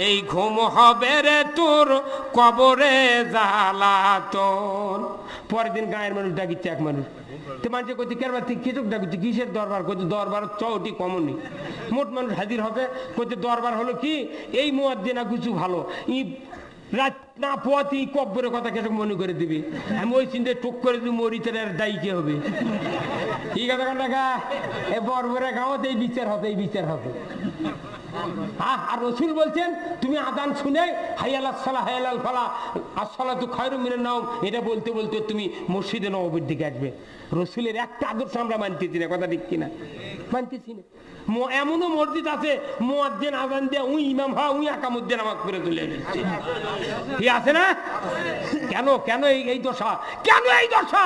এই ঘুম হবে রে তোর কবরে জ্বালাতন পরের দিন গায়ের মানুষ ডাকিচ্ছে এক মানুষ তো মানুষ করছে কেরবার ঠিক কিছু ডাকিচ্ছে কিসের দরবার করছে দরবার চৌটি কমনি মোট মানুষ হাজির হবে করছে দরবার হলো কি এই মুয়াজ্জিন কিছু ভালো ই রাত না পোয়াতি কব্বরের কথা কেসে মনে করে দিবি আমি ওই চিন্তায় টুক করে দিবি মরিতে দায়ী কে হবে ঠিক আছে টাকা এ বরবরে গাঁৱত এই বিচার হবে এই বিচার হবে আর রাসূল বলছেন তুমি আযান শুনে হাইয়া আলাস সালাহ হাইয়া আলাল ফালাহ আসসালাতু খায়রুম মিনান নাওম এটা বলতে বলতে তুমি মসজিদে নববীর দিকে আসবে রাসূলের একটা আদর্শ আমরা মানতেছি না কথা ঠিক কিনা মানতেছি না এমনও মসজিদ আছে মুয়াজ্জিন আযান দিয়ে উই ইমাম হয় উই আকামুদ্দিন নামাজ পড়ে চলে যাচ্ছে কি আছে না কেন কেন এই দশা কেন এই দশা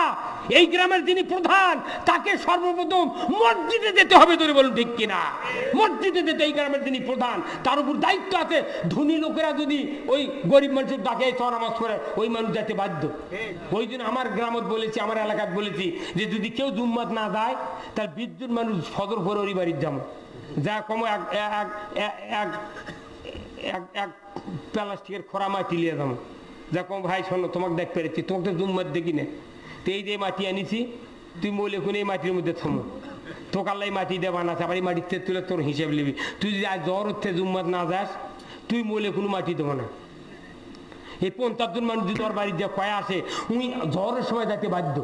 এই গ্রামের যিনি প্রধান তাকে সর্বপ্রথম মসজিদে যেতে হবে, ধরে বলুন ঠিক কিনা? মসজিদে যেতে, এই গ্রামের যিনি প্রধান তার উপর দায়িত্ব আছে। ধনী লোকেরা যদি ওই গরিব মানুষের ডাকে নামাজ পড়ে, ওই মানুষ যেতে বাধ্য। ওই জন্য আমার গ্রামত বলেছি, আমার এলাকায় বলেছি যে যদি কেউ জুম্মাত না যায় তার 20 জন মানুষ ফজর পরে ওই বাড়ির যাবো, যা কম এক প্লাস্টিকের খোরা মাটি নিয়ে যাবো, যা কম ভাই শোনো তোমাকে দেখ পেরেছি, তোমাকে তো জুম্মাত দেখি না, তো এই যে মাটি আনিছি তুই বলে এখন এই মাটির মধ্যে থামো, তোকাল্লাই মাটি দেবা না, আবার এই মাটিতে তুলে তোর হিসেব নিবি। তুই যদি আজ জ্বর হচ্ছে জুম্মাত না যাস, তুই বলে কোনো মাটি দেবো না। এই 50 জন মানুষ যদি তোর বাড়ির যে কয়া আসে, উনি জ্বরের সময় যাতে বাধ্য,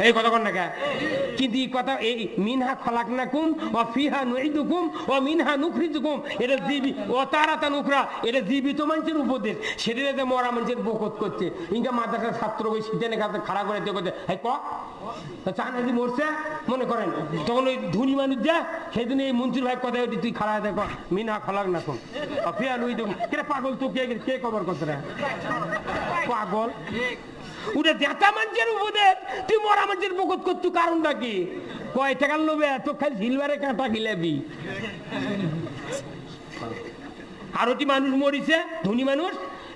এই কথা কন না কে? কিন্তু এই কথা, এই মিনহা খলাকনাকুম ওয়া ফিহা নুইদুকুম ওয়া মিনহা নুখরিজুকুম, এটা জীবিত ও তারাতা নুখরা, এটা জীবিত মানুষের উপদেশ। সেটা যে মরা মানুষের বকত করছে, ইনকা মাদ্রাসার ছাত্র ওই শীতের কাছে খাড়া করে দিয়ে করছে, হ্যাঁ ক চানাজি মরছে মনে করেন, তখন ওই ধনী মানুষ যা সেই জন্য এই মন্ত্রীর ভাই কথা ওটি তুই খাড়া দেখো মিনহা খলাকনাকুম ওয়া ফিহা নুইদুকুম। কেরে পাগল তো কে কবর করতে রে পাগল? উঠে জেতা মানুষের উপদেশ, তুই মরা মানুষের বকত করতু, কারণটা কি? কয় টাকার লোভে এত খালি সিলভারে কাঁটা গিলাবি। আরোটি মানুষ মরিছে, ধনী মানুষ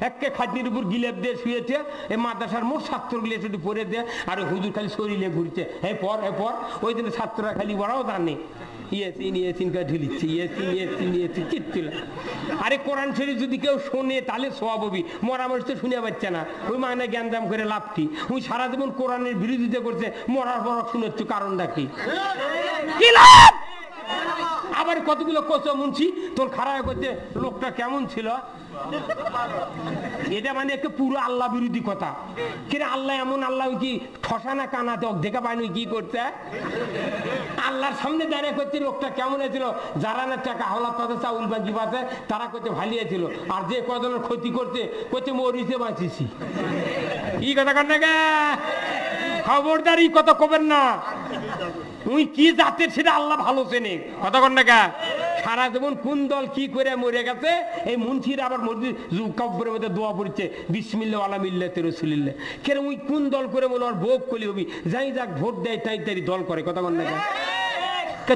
একে খাদ্যের উপর গিলেপ দিয়ে শুয়েছে, এই মাদ্রাসার মোট ছাত্রগুলো শুধু পরে দেয়, আর হুজুর খালি শরীরে ঘুরছে, হে পর হে পর। ওই জন্য ছাত্ররা খালি বড়াও জানে আরে কোরআন শরীফ যদি কেউ শোনে তাহলে সওয়াব হবে, মরা মানুষ তো শুনে পাচ্ছে না, ওই মানে জ্ঞানজাম করে লাভ কি? ওই সারা জীবন কোরআনের বিরোধিতা করছে, মরার পর শুনেছ, কারণটা কি? কি লাভ? আবার কতগুলো কোচ মুন্সি তোর খারাপ করছে, লোকটা কেমন ছিল, এটা মানে একটা পুরো আল্লাহ বিরোধী কথা। কিরে আল্লাহ এমন আল্লাহ কি ঠসা না কানাতে দেখা পায়নি কি করছে? আল্লাহর সামনে দাঁড়িয়ে করছে লোকটা কেমন হয়েছিল, যারা না টাকা হলা তাদের চাউল বাজি বাঁচে তারা করতে ভালিয়েছিল, আর যে কজনের ক্ষতি করছে করতে মরিছে বাঁচিছি। কি কথা কর না গে? খবরদার এই কথা কবেন না। তুই কি জাতের সেটা আল্লাহ ভালো চেনে, কথা কর না গে? সারা জীবন কোন দল কি করে মরে গেছে, এই মুন্সির আবার কব্বরের মধ্যে দোয়া পড়ছে বিসমিল্লাহ আলা মিল্লাতি রাসূলিল্লাহ। কেন ওই কোন দল করে মনে আর ভোগ কলি হবি, যাই যাক ভোট দেয় তাই তাই দল করে, কথা কর না গে?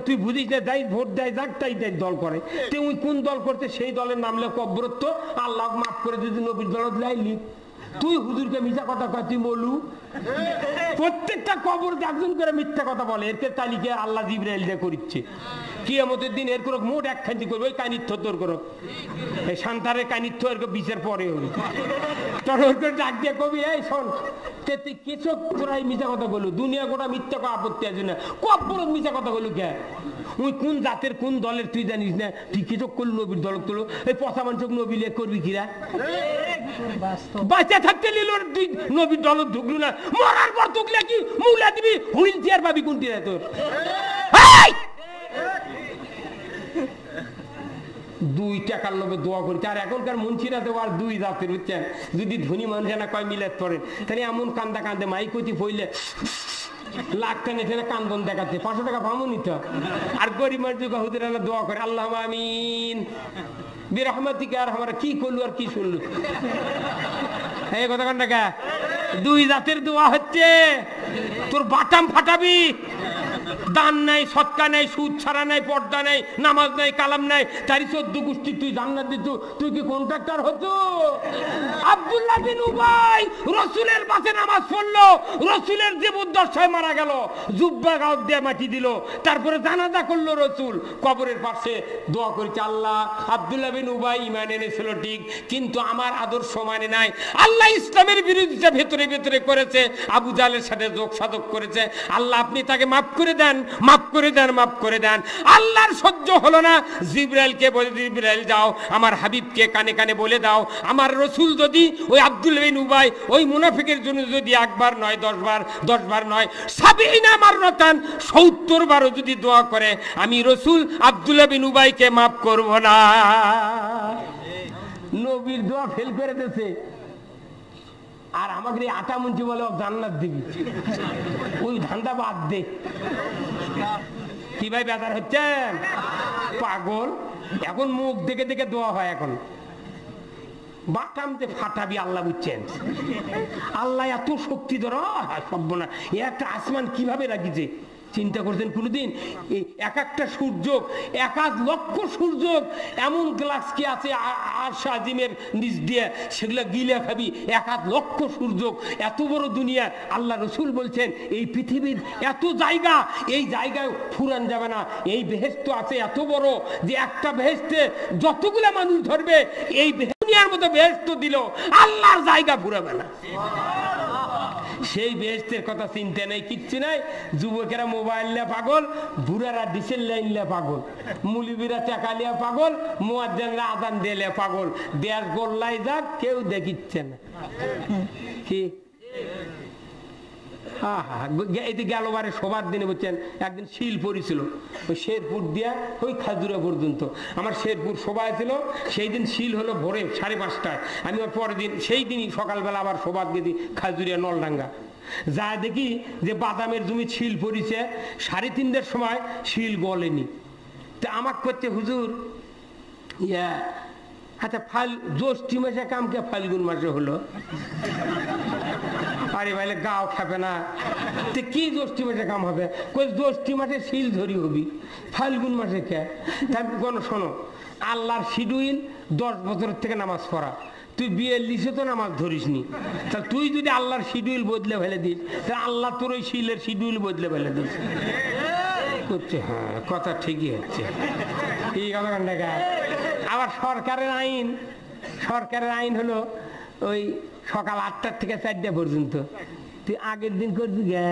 তুই বুঝিস না, যাই ভোট দেয় যাক তাই তাই দল করে, তুই ওই কোন দল করতে সেই দলের নাম লে কব্বরত্ব, আল্লাহ মাফ করে যদি নবীর দলত লাইলি, তুই হুজুরকে মিথ্যা কথা কয়, তুই বলু প্রত্যেকটা কবর একজন করে মিথ্যা কথা বলে, এর তালিকা আল্লাহ জিবরাইল দিয়ে করিচ্ছে। কিয়ামতের দিন এর করক মোট একখানি করবে, ওই কানিত্য তোর করক, এই শান্তারের কানিত্য এর বিচার পরে হবে, তোর ওর করে ডাক দিয়ে কবি এই শোন তুই কিছু তোরাই মিথ্যা কথা বলু, দুনিয়া গোটা মিথ্যা আপত্তি আছে না, কবর মিথ্যা কথা বলু কে? ওই কোন জাতের কোন দলের তুই জানিস না, তুই কিছু করলু নবীর দল তোলো, এই পচা মানুষ নবী লেখ করবি কিরা? বাচ্চা থাকতে নিল তুই নবীর দল ঢুকলু না, মরার পর ঢুকলে কি মূলা দিবি, হুইল চেয়ার পাবি কোনটি রে তোর? দুই টাকার লোভে দোয়া করছে, আর এখনকার মুন্সিরা তো আর দুই জাতের, বুঝছেন? যদি ধনী মানুষ না কয় মিলাত পড়েন, তাহলে এমন কান্দা কান্দে মাইকতি পইলে লাখ টানে টেনে কান্দন দেখাচ্ছে, 500 টাকা পাবো নিত। আর গরিব মানুষ হুজুর দোয়া করে আল্লাহ আমিন বিরহমাতিকা, আর আমরা কি করলু আর কি শুনলু, এই কথা কন টাকা। দুই জাতের দোয়া হচ্ছে, তোর বাটাম ফাটাবি, দান নাই, সৎকা নাই, সুদ ছাড়া নাই, পর্দা নাই, নামাজ নাই, কালাম নাই, তারই 14 গোষ্ঠী তুই জান্নাত দিত, তুই কি কন্ট্রাক্টর হতো? আব্দুল্লাহ বিন উবাই রাসূলের পাশে নামাজ পড়লো, রাসূলের জীবদ্দশায় মারা গেল, জুব্বা গাও দিয়ে মাটি দিল, তারপরে জানাজা করলো রাসূল, কবরের পাশে দোয়া করেছে আল্লাহ আব্দুল্লাহ বিন উবাই ঈমান এনেছিল ঠিক, কিন্তু আমার আদর্শ মানে নাই, আল্লাহ ইসলামের বিরোধিতা ভেতরে ভেতরে করেছে, আবু জাহলের সাথে যোগ সাধক করেছে, আল্লাহ আপনি তাকে মাফ করে দেন, মাফ করে দেন, মাফ করে দেন। আল্লাহর সহ্য হলো না, জিবরাইলকে বলে, জিবরাইল যাও আমার হাবিবকে কানে কানে বলে দাও, আমার রাসূল যদি ওই আব্দুল্লাহ বিন উবাই ওই মুনাফিকের জন্য যদি একবার নয় 10 বার নয় 70 মাররাতান 70 বারও যদি দোয়া করে, আমি রাসূল আব্দুল্লাহ বিন উবাইকে মাফ করব না। নবীর দোয়া ফেল করে দিয়েছে, আর আমাকে আটা মুন্সি বলে জান্নাত দিবি, ওই ধান্দা বাদ দে। কি ভাই বেজার হচ্ছেন পাগল? এখন মুখ দেখে দেখে দোয়া হয়, এখন বাটামতে ফাটাবি আল্লাহ বুঝছেন। আল্লাহ এত শক্তি ধরো সর্বনা, একটা আসমান কিভাবে রাখিছে চিন্তা করছেন কোনোদিন? এক একটা সূর্য, 1 লক্ষ সূর্য এমন গ্লাস কি আছে আরশ আজিমের নিচ দিয়ে, সেগুলো গিলে খাবি। 1 লক্ষ সূর্য, এত বড় দুনিয়া। আল্লাহ রসুল বলছেন এই পৃথিবীর এত জায়গা, এই জায়গায় ফুরান যাবে না। এই বেহেশত আছে এত বড় যে একটা বেহেশতে যতগুলা মানুষ ধরবে, এই দুনিয়ার মতো বেহেশত দিল আল্লাহর জায়গা ফুরাবে না। সেই বেহেশতের কথা চিন্তা নেই, কিচ্ছু নাই। যুবকেরা মোবাইল নিয়ে পাগল, বুড়ারা ডিসেল লাইন নিয়ে পাগল, মুলিবিরা টাকা নিয়ে পাগল, মুয়াজ্জিনরা আযান দিলে পাগল। দেশ গোল্লাই যাক, কেউ দেখিচ্ছে না। কি গেলবারে সবার দিনে বলছেন, একদিন শিল পড়েছিল ওই শেরপুর দিয়া ওই খাজুরা পর্যন্ত। আমার শেরপুর সবাই ছিল, সেই দিন শিল হলো ভোরে 5:30টায়। আমি ওর পরের দিন সেই দিনই সকালবেলা আবার সবার গেছি খাজুরিয়া নলডাঙ্গা। যা দেখি যে বাদামের জমি শিল পড়েছে, 3:30টার সময় শিল গলেনি। তা আমাক করছে, হুজুর আচ্ছা জ্যৈষ্ঠী মাসে কামকে ফাল্গুন মাসে হলো? আরে ভাইলে গাও খাবে না, তো কি জ্যৈষ্ঠী মাসে কাম হবে? জ্যৈষ্ঠী মাসে শিল ধরি হবি, ফাল্গুন মাসে কে? তাই শোনো, আল্লাহর শিডিউল 10 বছরের থেকে নামাজ পড়া। তুই 42-এ তো নামাজ ধরিস নি, তাহলে তুই যদি আল্লাহর শিডিউল বদলে ফেলে দিস, তাহলে আল্লাহ তোর ওই শিলের শিডিউল বদলে ফেলে দিস করছে। হ্যাঁ, কথা ঠিকই হচ্ছে। এই কথা দেখা। আবার সরকারের আইন হলো ওই সকাল 8টা থেকে 4টা পর্যন্ত। তুই আগের দিন করবি গে,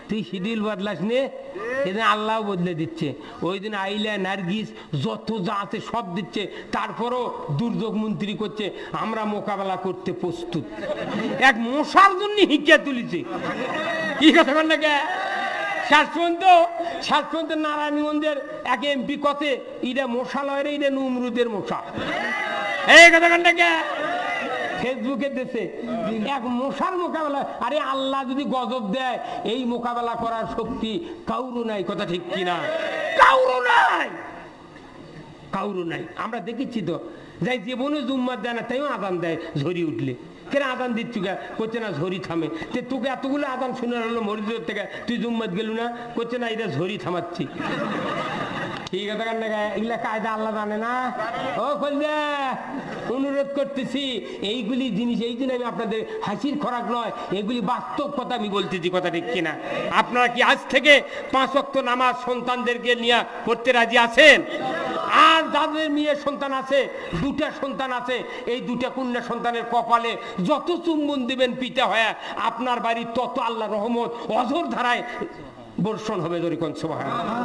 তুই শিডিউল বদলাস নে, সেদিন আল্লাহ বদলে দিচ্ছে। ওই দিন আইলা নার্গিস যত যা আছে সব দিচ্ছে, তারপরও দুর্যোগ মন্ত্রী করছে আমরা মোকাবেলা করতে প্রস্তুত। এক মশার জন্য হিঁকিয়া তুলিছে। কি কথা বল না কে? শেষ পর্যন্ত নারায়ণগঞ্জের এক এমপি কথে, ইটা মশা লয় রে, ইটা নমরুদের মশা। এই কথা বল না কে? ফেসবুকে দেশে এক মশার মোকাবেলা। আরে আল্লাহ যদি গজব দেয়, এই মোকাবেলা করার শক্তি কাউরু নাই। কথা ঠিক কিনা? কাউরু নাই। আমরা দেখেছি তো, যাই জীবনে জুম্মার দেয় না, তাইও আদান দেয় ঝরি উঠলে। কেন আদান দিচ্ছু গে? করছে না ঝরি থামে। তোকে এতগুলো আদান শুনে হলো মসজিদের থেকে, তুই জুম্মাত গেলু না? করছে না এটা ঝরি থামাচ্ছি। ঠিক আছে, এগুলা কায়দা আল্লাহ জানে না? ও কইলে অনুরোধ করতেছি, এইগুলি জিনিস, এই জন্য আমি আপনাদের হাসির খোরাক নয়, এগুলি বাস্তব কথা আমি বলতেছি। কথা ঠিক কিনা? আপনারা কি আজ থেকে 5 ওয়াক্ত নামাজ সন্তানদেরকে নিয়ে পড়তে রাজি আছেন? আর যাদের মেয়ে সন্তান আছে, 2টা সন্তান আছে, এই 2টা কন্যা সন্তানের কপালে যত চুম্বন দিবেন পিতা হয়ে, আপনার বাড়ির তত আল্লাহ রহমত অঝোর ধারায় বর্ষণ হবে। দরিকন সুবহানাল্লাহ।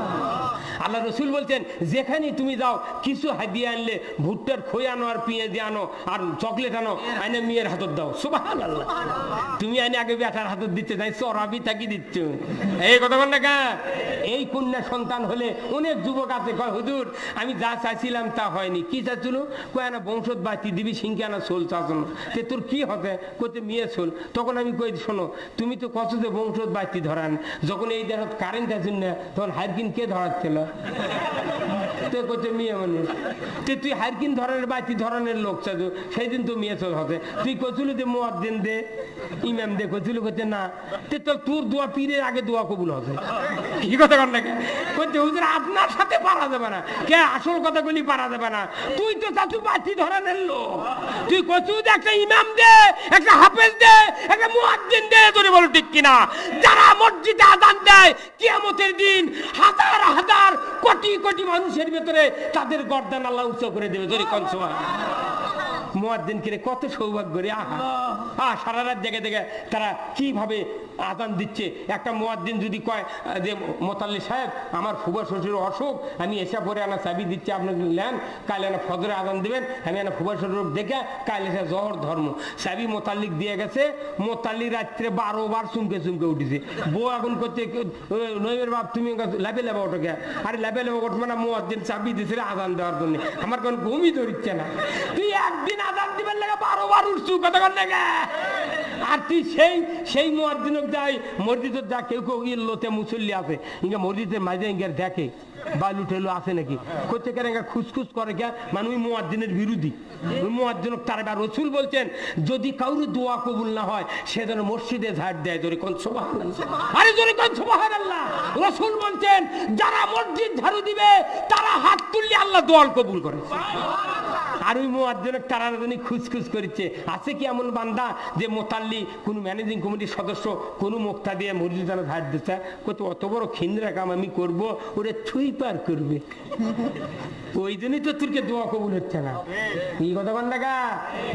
আল্লাহ রসুল বলছেন, যেখানে তুমি যাও কিছু হাদিয়া আনলে, ভুট্টার খই আনো আর পেঁয়াজ আনো আর চকলেট আনো, আইনে মেয়ের হাতত দাও। সুবহানাল্লাহ। তুমি আইনে আগে বেটার হাতত দিতে যাই, চড়াবি থাকি দিচ্ছ। এই কথা বল না কা? এই কন্যা সন্তান হলে অনেক যুবক আছে কয়, হুজুর আমি যা চাইছিলাম তা হয়নি। কি চাচ্ছিল? কয় না বংশত বাতি দিবি, সিংকে আনা সোল চাচ্ছিল। তে তোর কি হবে? কইতে মেয়ে সোল। তখন আমি কই, শোনো তুমি তো কত যে বংশত বাতি ধরান, যখন এই দেশ কারেন্ট আছে না, তখন হারকিন কে ধরাচ্ছিল? মেয়ে মানুষ। তুই হারকিন ধরনের বাতি ধরনের লোক চাইছো, সেই দিন তো মেয়ে চল হতে। তুই কচুলি দে, মুয়াজ্জিন দে, ইমাম দে, কচুলি করতে না। তোর দোয়া পীরের আগে দোয়া কবুল হবে। কি কথা কর না? করতে হুজুর আপনার সাথে পারা যাবে না। কে আসল কথাগুলি পারা যাবে না? তুই তো চাচু বাতি ধরনের লোক। তুই কচু দে, একটা ইমাম দে, একটা হাফেজ দে, একটা মুয়াজ্জিন দে। তোর বলো ঠিক কিনা? যারা মসজিদে আযান দেয়, কিয়ামতের দিন হাজার হাজার কোটি কোটি মানুষের ভেতরে তাদের গর্দান আল্লাহ উঁচু করে দেবে। যদি কনসোয়া মুয়াজ্জিন কিরে কত সৌভাগ্য রে! আহা, সারা রাত জেগে জেগে তারা কিভাবে আযান দিচ্ছে। একটা মুয়াজ্জিন যদি কয় যে মোতাল্লি সাহেব আমার ফুবা শ্বশুর অসুখ, আমি এসে পরে আনা চাবি দিচ্ছি, আপনি নেন, কাল এনে ফজরে আযান দিবেন, আমি এনে ফুবা শ্বশুর দেখে কাল এসে জহর ধর্ম। চাবি মোতাল্লিক দিয়ে গেছে, মোতাল্লি রাত্রে 12 বার চুমকে চুমকে উঠেছে। বউ এখন করছে, নইমের বাপ তুমি লেবে লেবা ওটাকে। আরে লেবে লেবা উঠবে না, মুয়াজ্জিন চাবি দিছে আযান দেওয়ার জন্য। আমার কোন ঘুমই ধরছে না। তুই একদিন আযান দিবেন লাগে 12 বার উঠছু, কথা কর লাগে। আর তুই সেই মুয়াজ্জিনক যাই মসজিদে যা, কেউ কেউ ইল্লতে মুসল্লি আছে, ইঙ্গা মসজিদের মাঝে ইঙ্গার দেখে বালু টেলু আছে নাকি কোথা কেন খুসখুস করে কে মানে ওই মুয়াজ্জিনের বিরোধী ওই মুয়াজ্জিন তার বা রসুল বলছেন যদি কাউর দোয়া কবুল না হয় সে যেন মসজিদে ঝাড় দেয় জোরে কোন সুবহানাল্লাহ আরে জোরে কোন সুবহানাল্লাহ রসুল বলছেন যারা মসজিদ ঝাড়ু দিবে তারা হাত তুললে আল্লাহ দোয়া কবুল করে আর ওই মুয়াজ্জিনের তারা জানি খুসখুস করছে আছে কি এমন বান্দা যে মোতাল্লি কোন ম্যানেজিং কমিটির সদস্য কোন মুক্তা দিয়ে মসজিদ যেন ঝাড় দিচ্ছে কত অত বড় খিন্দ্রা কাম আমি করবো ওরে ছুঁই পার করবে ওই জন্যই তো তোরকে দোয়া কবুল হচ্ছে না এই কথা বান্দাগা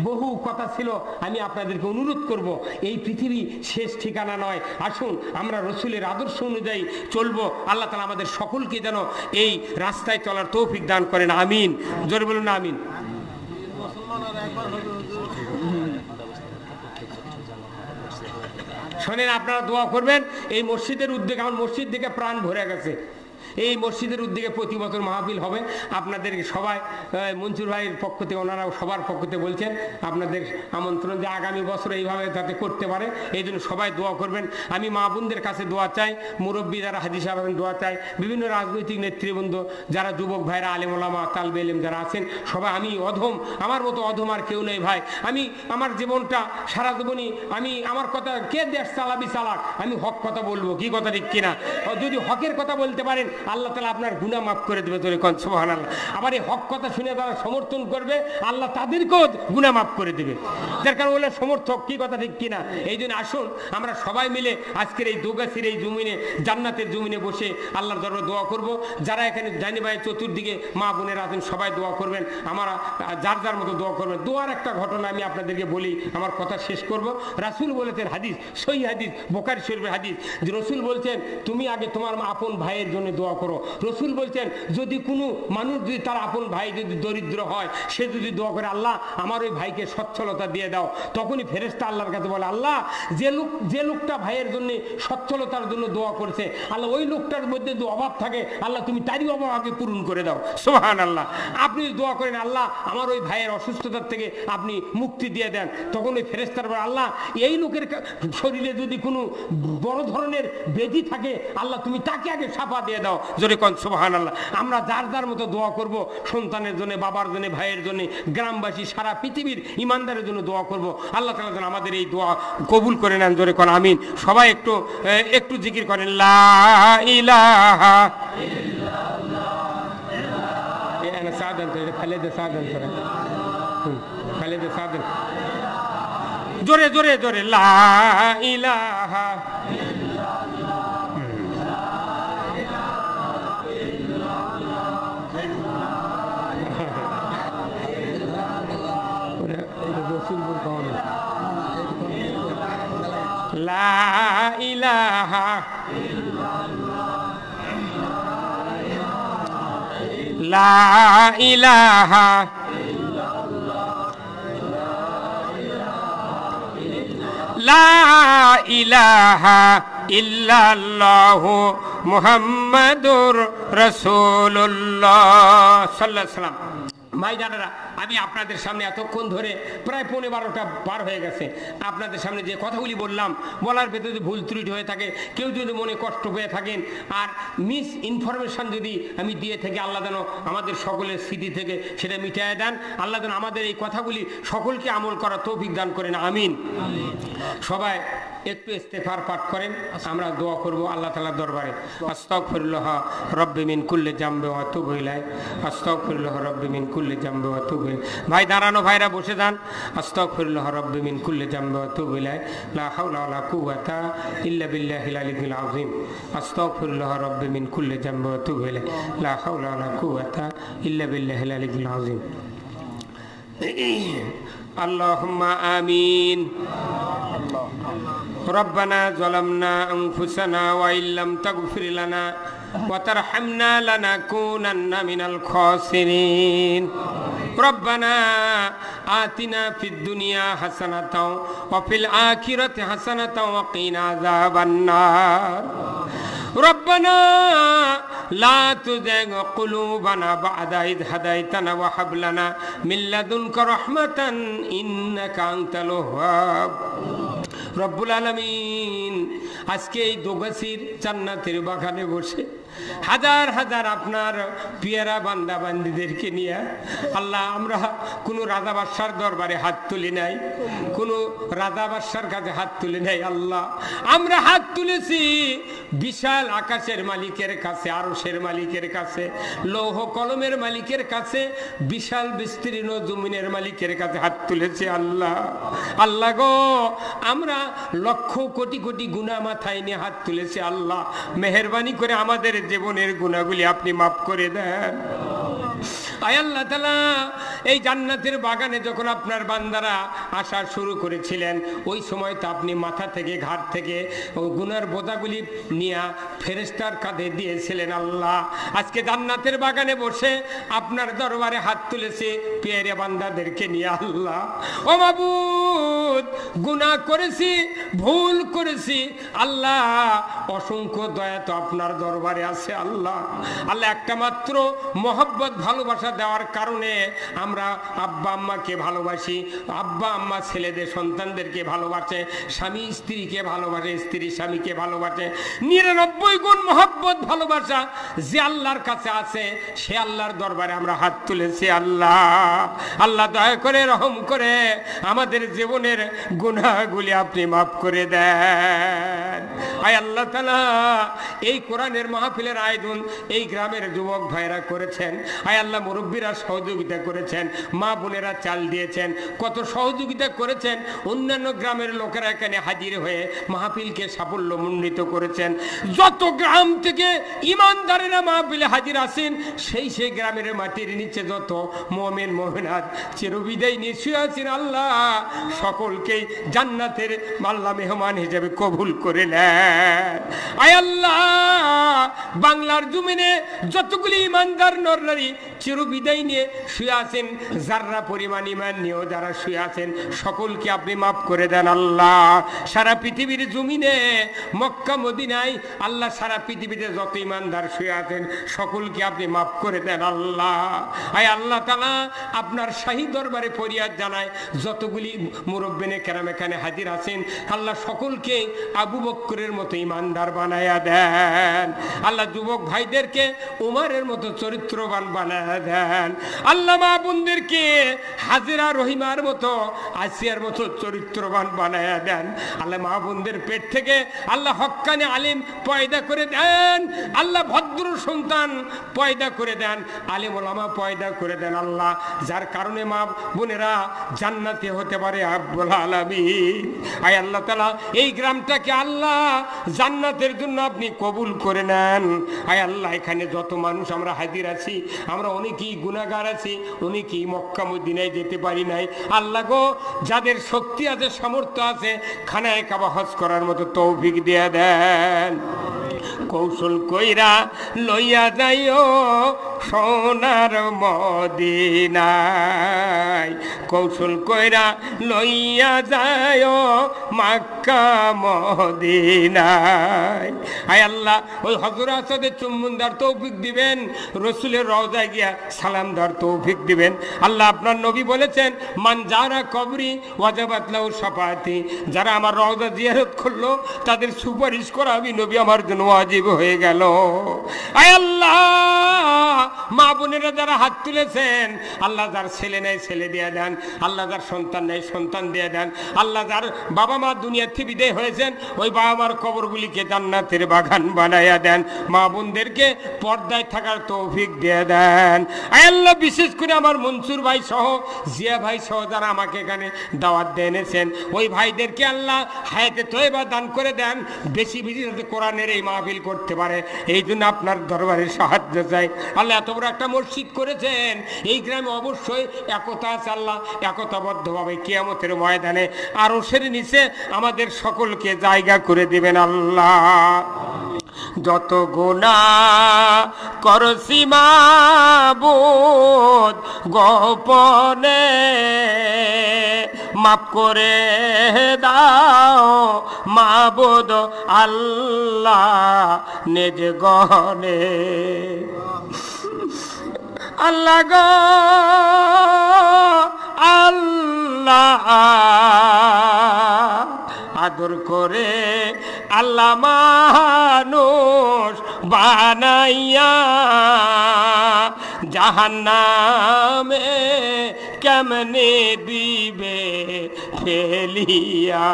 বহু কথা ছিল আমি আপনাদেরকে অনুরোধ করব এই পৃথিবী শেষ ঠিকানা নয় আসুন আমরা রসুলের আদর্শ অনুযায়ী চলবো আল্লাহ তাআলা আমাদের সকলকে যেন এই রাস্তায় চলার তৌফিক দান করেন আমিন জোরে বলুন না আমিন শোনেন আপনারা দোয়া করবেন এই মসজিদের উদ্যোগে আমার মসজিদ থেকে প্রাণ ভরে গেছে এই মসজিদের উদ্যোগে প্রতি বছর মাহফিল হবে আপনাদের সবাই মনসুর ভাইয়ের পক্ষ থেকে ওনারা সবার পক্ষ থেকে বলছেন আপনাদের আমন্ত্রণ যে আগামী বছর এইভাবে যাতে করতে পারে এই জন্য সবাই দোয়া করবেন আমি মা বোনদের কাছে দোয়া চাই মুরব্বী যারা হাজি সাহেব দোয়া চাই বিভিন্ন রাজনৈতিক নেতৃবৃন্দ যারা যুবক ভাইরা আলেম ওলামা তালবে ইলম যারা আছেন সবাই আমি অধম আমার মতো অধম আর কেউ নেই ভাই আমি আমার জীবনটা সারা জীবনই আমি আমার কথা কে দেশ চালাবি চালাক আমি হক কথা বলবো কি কথা ঠিক কিনা যদি হকের কথা বলতে পারেন আল্লাহ তাআলা আপনার গুনাহ মাফ করে দেবে তোরে কোন সুবহানাল্লাহ আবার এই হক কথা শুনে যারা সমর্থন করবে আল্লাহ তাদেরকেও গুনাহ মাফ করে দেবে যার কারণে বলে সমর্থক কি কথা ঠিক কিনা এই জন্য আসুন আমরা সবাই মিলে আজকের এই দোগাছির এই জমিনে জান্নাতের জমিনে বসে আল্লাহর দরবারে দোয়া করব যারা এখানে জানি ভাই চতুর্দিকে মা বোনেরা আছেন সবাই দোয়া করবেন আমরা যার যার মতো দোয়া করবেন দোয়ার একটা ঘটনা আমি আপনাদেরকে বলি আমার কথা শেষ করব রাসূল বলেছেন হাদিস সহিহ হাদিস বুখারী শরীফের হাদিস যে রাসূল বলছেন তুমি আগে তোমার আপন ভাইয়ের জন্য দোয়া করো রসুল বলছেন যদি কোনো মানুষ যদি তার আপন ভাই যদি দরিদ্র হয় সে যদি দোয়া করে আল্লাহ আমার ওই ভাইকে সচ্ছলতা দিয়ে দাও তখনই ফেরেশতা আল্লাহর কাছে বলে আল্লাহ যে লোকটা ভাইয়ের জন্য সচ্ছলতার জন্য দোয়া করছে আল্লাহ ওই লোকটার মধ্যে যদি অভাব থাকে আল্লাহ তুমি তারই অভাব আগে পূরণ করে দাও সুবহানাল্লাহ আপনি দোয়া করেন আল্লাহ আমার ওই ভাইয়ের অসুস্থতার থেকে আপনি মুক্তি দিয়ে দেন তখন ওই ফেরেশতার বলে আল্লাহ এই লোকের শরীরে যদি কোনো বড় ধরনের ব্যাধি থাকে আল্লাহ তুমি তাকে আগে সাফা দিয়ে দাও জোরে কোন সুবহানাল্লাহ আমরা যার যার মতো দোয়া করব সন্তানের জন্য বাবার জন্য ভাইয়ের জন্য গ্রামবাসী সারা পৃথিবীর ইমানদারের জন্য দোয়া করব আল্লাহ তাআলা যেন আমাদের এই দোয়া কবুল করে নেন জোরে কোন আমিন সবাই একটু জিকির করেন লা ইলাহা ইল্লাল্লাহ এনা সাদান তো খালেদ সাদান করে খালেদ সাদান জোরে জোরে জোরে লা ইলাহা লা ইলাহা লা ইলাহা লা ইলাহা ইল্লাল্লাহু মুহাম্মাদুর রাসূলুল্লাহ সাল্লাল্লাহু আলাইহি ওয়াসাল্লাম ভাই জানেরা আমি আপনাদের সামনে এতক্ষণ ধরে প্রায় 12:15 পার হয়ে গেছে আপনাদের সামনে যে কথাগুলি বললাম বলার ভেতরে যদি ভুল ত্রুটি হয়ে থাকে কেউ যদি মনে কষ্ট পেয়ে থাকেন আর মিস ইনফরমেশন যদি আমি দিয়ে থাকি আল্লাহ যেন আমাদের সকলের স্মৃতি থেকে সেটা মিটিয়ে দেন আল্লাহ যেন আমাদের এই কথাগুলি সকলকে আমল করার তৌফিক দান করেন আমিন সবাই একটু ইস্তেগফার পাঠ করেন আমরা দোয়া করব আল্লাহ তাআলার দরবারে আস্তাগফিরুল্লাহ রাব্বি মিন কুল্লি জামবি ওয়া আতুবু ইলাইহি আস্তাগফিরুল্লাহ রাব্বি মিন কুল্লি জামবি ওয়া আতুবু ইলাইহি ভাই দাঁড়ানো ভাইরা বসে যান আস্তাগফিরুল্লাহ রাব্বি মিন কুল্লি জামবি ওয়া আতুবু ইলাইহি লা হাওলা ওয়ালা কুওয়াতা ইল্লা বিল্লাহিল আলিয়্যিল আযীম আস্তাগফিরুল্লাহ রাব্বি মিন কুল্লি জামবি ওয়া আতুবু ইলাইহি লা হাওলা ওয়ালা কুওয়াতা ইল্লা বিল্লাহিল আলিয়্যিল আযীম আল্লাহুম্মা আমিন ربنا ظلمنا أنفسنا وإن لم تغفر لنا وترحمنا لنكونن من الخاسرين ربنا آتنا في الدنيا حسنة وفي الآخرة حسنة وقنا عذاب النار ربنا لا تزغ قلوبنا بعد إذ هديتنا وهب لنا من لدنك رحمة إنك أنت الوهاب রব্বুল আলামিন আজকে এই দোগাছির জান্নাতের বাগানে বসে হাজার হাজার আপনার পিয়ারা বান্দা বান্দিদেরকে নিয়ে আল্লাহ আমরা কোনো রাজা বাদশার দরবারে হাত তুলি নাই, কোনো রাজা বাদশার কাছে হাত তুলি নাই। আল্লাহ আমরা হাত তুলেছি বিশাল আকাশের মালিকের কাছে, আরশের মালিকের কাছে, লৌহ কলমের মালিকের কাছে, বিশাল বিস্তীর্ণ জমিনের মালিকের কাছে হাত তুলেছি। আল্লাহ আল্লাহ গো, আমরা লক্ষ কোটি কোটি গুনাহ মাথায় নিয়ে হাত তুলেছি। আল্লাহ মেহেরবানি করে আমাদের জীবনের গুনাহগুলি আপনি মাফ করে দেন। আয় আল্লাহ তাআলা, এই জান্নাতের বাগানে যখন আপনার বান্দারা আসা শুরু করেছিলেন, ওই সময় তো আপনি মাথা থেকে ঘাট থেকে গুনার বোঝাগুলি নিয়ে ফেরেশতার কাঁধে দিয়েছিলেন। আল্লাহ আজকে জান্নাতের বাগানে বসে আপনার দরবারে হাত তুলেছে পেয়ারে বান্দাদেরকে নিয়ে। আল্লাহ ও মাবুদ, গুনাহ করেছি, ভুল করেছি। আল্লাহ অসংখ্য দয়া তো আপনার দরবারে আছে। আল্লাহ আল্লাহ একটা মাত্র মহব্বত ভালোবাসা দেওয়ার কারণে আমরা আব্বা আম্মাকে ভালোবাসি, আব্বা আম্মা ছেলেদের সন্তানদেরকে ভালোবাসে, স্বামী স্ত্রীকে ভালোবাসে, স্ত্রী স্বামীকে ভালোবাসে। 99 গুণ মহব্বত ভালোবাসা যে আল্লাহর কাছে আছে, সে আল্লাহর দরবারে আমরা হাত তুলেছি। আল্লাহ আল্লাহ দয়া করে রহম করে আমাদের জীবনের গুনাহগুলি আপনি মাফ করে দেন। আয় আল্লাহ তাআলা, এই কোরআনের মাহফিলের আয়োজন এই গ্রামের যুবক ভাইরা করেছেন। আয় আল্লাহ, মুরব্বীরা সহযোগিতা করেছেন, মা বোনেরা চাল দিয়েছেন, কত সহযোগিতা করেছেন। অন্যান্য গ্রামের লোকেরা এখানে হাজির হয়ে মাহফিলকে সাফল্যমণ্ডিত করেছেন। যত গ্রাম থেকে ইমানদারেরা মাহফিলে হাজির আছেন, সেই গ্রামের মাটির নিচে যত মুমিন মুমিনাত চিরবিদায় নিয়ে শুয়ে আছেন, আল্লাহ সকলকেই জান্নাতের আল্লাহ মেহমান হিসেবে কবুল করে নেন। আয় আল্লাহ, বাংলার জমিনে যতগুলি ইমানদার নরনারী চিরবিদায় নিয়ে শুয়ে আছেন, যারা পরিমাণ ইমান নিয়েও যারা শুয়ে আছেন, সকলকে আপনি মাফ করে দেন। আল্লাহ সারা পৃথিবীর জমিনে মক্কা মদিনায় আল্লাহ সারা পৃথিবীতে যত ইমানদার শুয়ে আছেন, সকলকে আপনি মাফ করে দেন। আল্লাহ আয় আল্লাহ তাআলা, আপনার শাহী দরবারে ফরিয়াদ জানায় যতগুলি মুরব্বিনে কেরাম এখানে হাজির আছেন, আল্লাহ সকলকে আবু বকরের মতো ইমানদার বানায়া দেন। আল্লাহ যুবক ভাইদেরকে উমরের মতো চরিত্রবান বানায়া দেন। আল্লাহ মা বোনদেরকে হাজেরা রহিমার মতো, আসিয়ার মতো চরিত্রবান বানায়া দেন। আল্লাহ মা বোনদের পেট থেকে আল্লাহ হক্কানি আলিম পয়দা করে দেন। আল্লাহ ভদ্র সন্তান পয়দা করে দেন, আলিম ওলামা পয়দা করে দেন। আল্লাহ যার কারণে মা বোনেরা জান্নাতে হতে পারে রব্বুল আলামিন। আয় আল্লাহ তাআলা, এই গ্রামটাকে আল্লাহ জান্নাতের জন্য আপনি কবুল করে নেন। আয় আল্লাহ, এখানে যত মানুষ আমরা হাজির আছি, আমরা অনেকেই গুনাহগার আছি, অনেকেই মক্কা মদিনায় যেতে পারি নাই। আল্লাহ গো, যাদের শক্তি আছে, সামর্থ্য আছে, খানায় কাবা হজ করার মতো তৌফিক দিয়ে দেন। কৌশল কইরা লইয়া যাইও সোনার মদিনায়, কৌশল কইরা লইয়া যাইও মক্কা মদিনায়। আয় আল্লাহ, ওই হযরত আসাদের চুম্বন দেওয়ার তৌফিক দিবেন, রসুলের রওজায় গিয়া সালাম দেওয়ার তৌফিক দিবেন। আল্লাহ আপনার নবী বলেছেন, মান যারা কবরি ওয়াজাবাত লাহু শাফাআতি, যারা আমার রওজা জিয়ারত করলো তাদের সুপারিশ করা আমি নবী আমার জন্য ওয়াজিব হয়ে গেল। আয় আল্লাহ, মা বোনেরা যারা হাত তুলেছেন, আল্লাহ যার ছেলে নেই ছেলে দিয়ে দেন, আল্লাহ যার সন্তান নেই সন্তান দিয়ে দেন। আল্লাহ যার বাবা মা দুনিয়া থেকে বিদায় হয়েছেন, ওই বাবা মার কবরগুলিকে জান্নাতের বাগান বানাইয়া দেন। মা বোনদেরকে পর্দায় থাকার তৌফিক দিয়ে দেন। আয় আল্লাহ, বিশেষ করে আমার মনসুর ভাই সহ, জিয়া ভাই সহ যারা আমাকে এখানে দাওয়াত দিয়ে এনেছেন, ওই ভাইদেরকে আল্লাহ হায়াতে তয়বা দান করে দেন, বেশি বেশি যাতে কোরআনের এই মাহফিল করতে পারে, এই জন্য আপনার দরবারে সাহায্য চাই। আল্লাহ এত বড় একটা মসজিদ করেছেন, এই গ্রামে অবশ্যই একতা আছে। আল্লাহ একতাবদ্ধভাবে কিয়ামতের ময়দানে আরশের নিচে আমাদের সকলকে জায়গা করে দিবেন। আল্লাহ যত গুনাহ করছি মাবুদ গোপনে, মাফ করে দাও মাবুদ আল্লাহ নিজ গহনে। আল্লাহ গো আল্লাহ, আদর করে আল্লাহ মানুষ বানাইয়া জাহান্নামে কেমনে দিবে ফেলিয়া।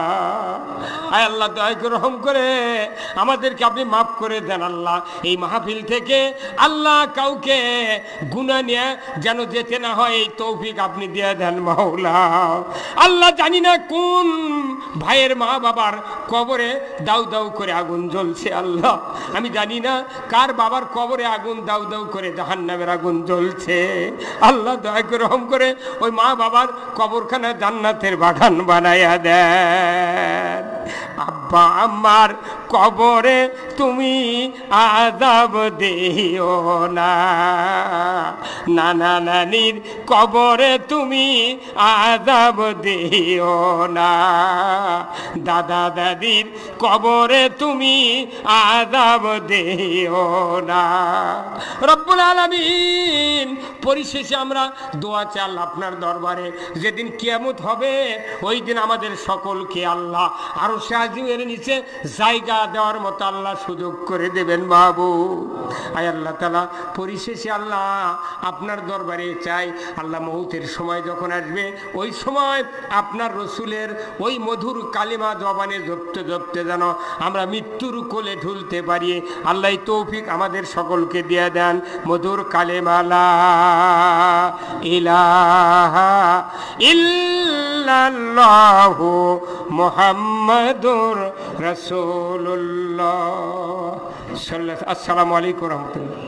আয় আল্লাহ দয়া করে রহম করে আমাদেরকে আপনি মাফ করে দেন আল্লাহ। এই মাহফিল থেকে আল্লাহ কাউকে গুনাহ নিয়ে যেন যেতে না হয় এই তৌফিক আপনি দিয়ে দেন মাওলা। আল্লাহ জানি না কোন ভাইয়ের মা বাবার কবরে দাউ দাউ করে আগুন জ্বলছে আল্লাহ, আমি জানি না কার বাবার কবরে আগুন দাউ দাউ করে জাহান্নামের আগুন জ্বলছে। আল্লাহ দয়া করে রহম করে ওই মা বাবার কবরখানা জান্নাতের বাগান বানায়া দেন। আব্বা আম্মার কবরে তুমি আযাব দিও না, নানা নানির কবরে তুমি আযাব দিও না, দাদা দাদির কবরে তুমি আযাব দিও না। রব্বুল আলামিন পরিশেষে আমরা দোয়া চাই আল্লাহ আপনার দরবারে, যেদিন কিয়ামত হবে ওই দিন আমাদের সকলকে আল্লাহ আরশে আজিমের নিচে জায়গা দেওয়ার মতো আল্লাহ সুযোগ করে দেবেন বাবু। আয় আল্লাহ তাআলা পরিশেষে আল্লাহ আপনার দরবারে চাই আল্লাহ মৌতের সময় যখন আসবে ওই সময় আপনার রসুলের ওই মধুর কালিমা জবানে জপতে জপতে যেন আমরা মৃত্যুর কোলে ঢুলতে পারি। আল্লাহ তৌফিক আমাদের সকলকে দিয়ে দেন। মধুর কালিমা লা ইলাহা ইল্লাল্লাহু মুহাম্মাদুর রাসূলুল্লাহ। আসসালামু আলাইকুম ওয়া রাহমাতুল্লাহ।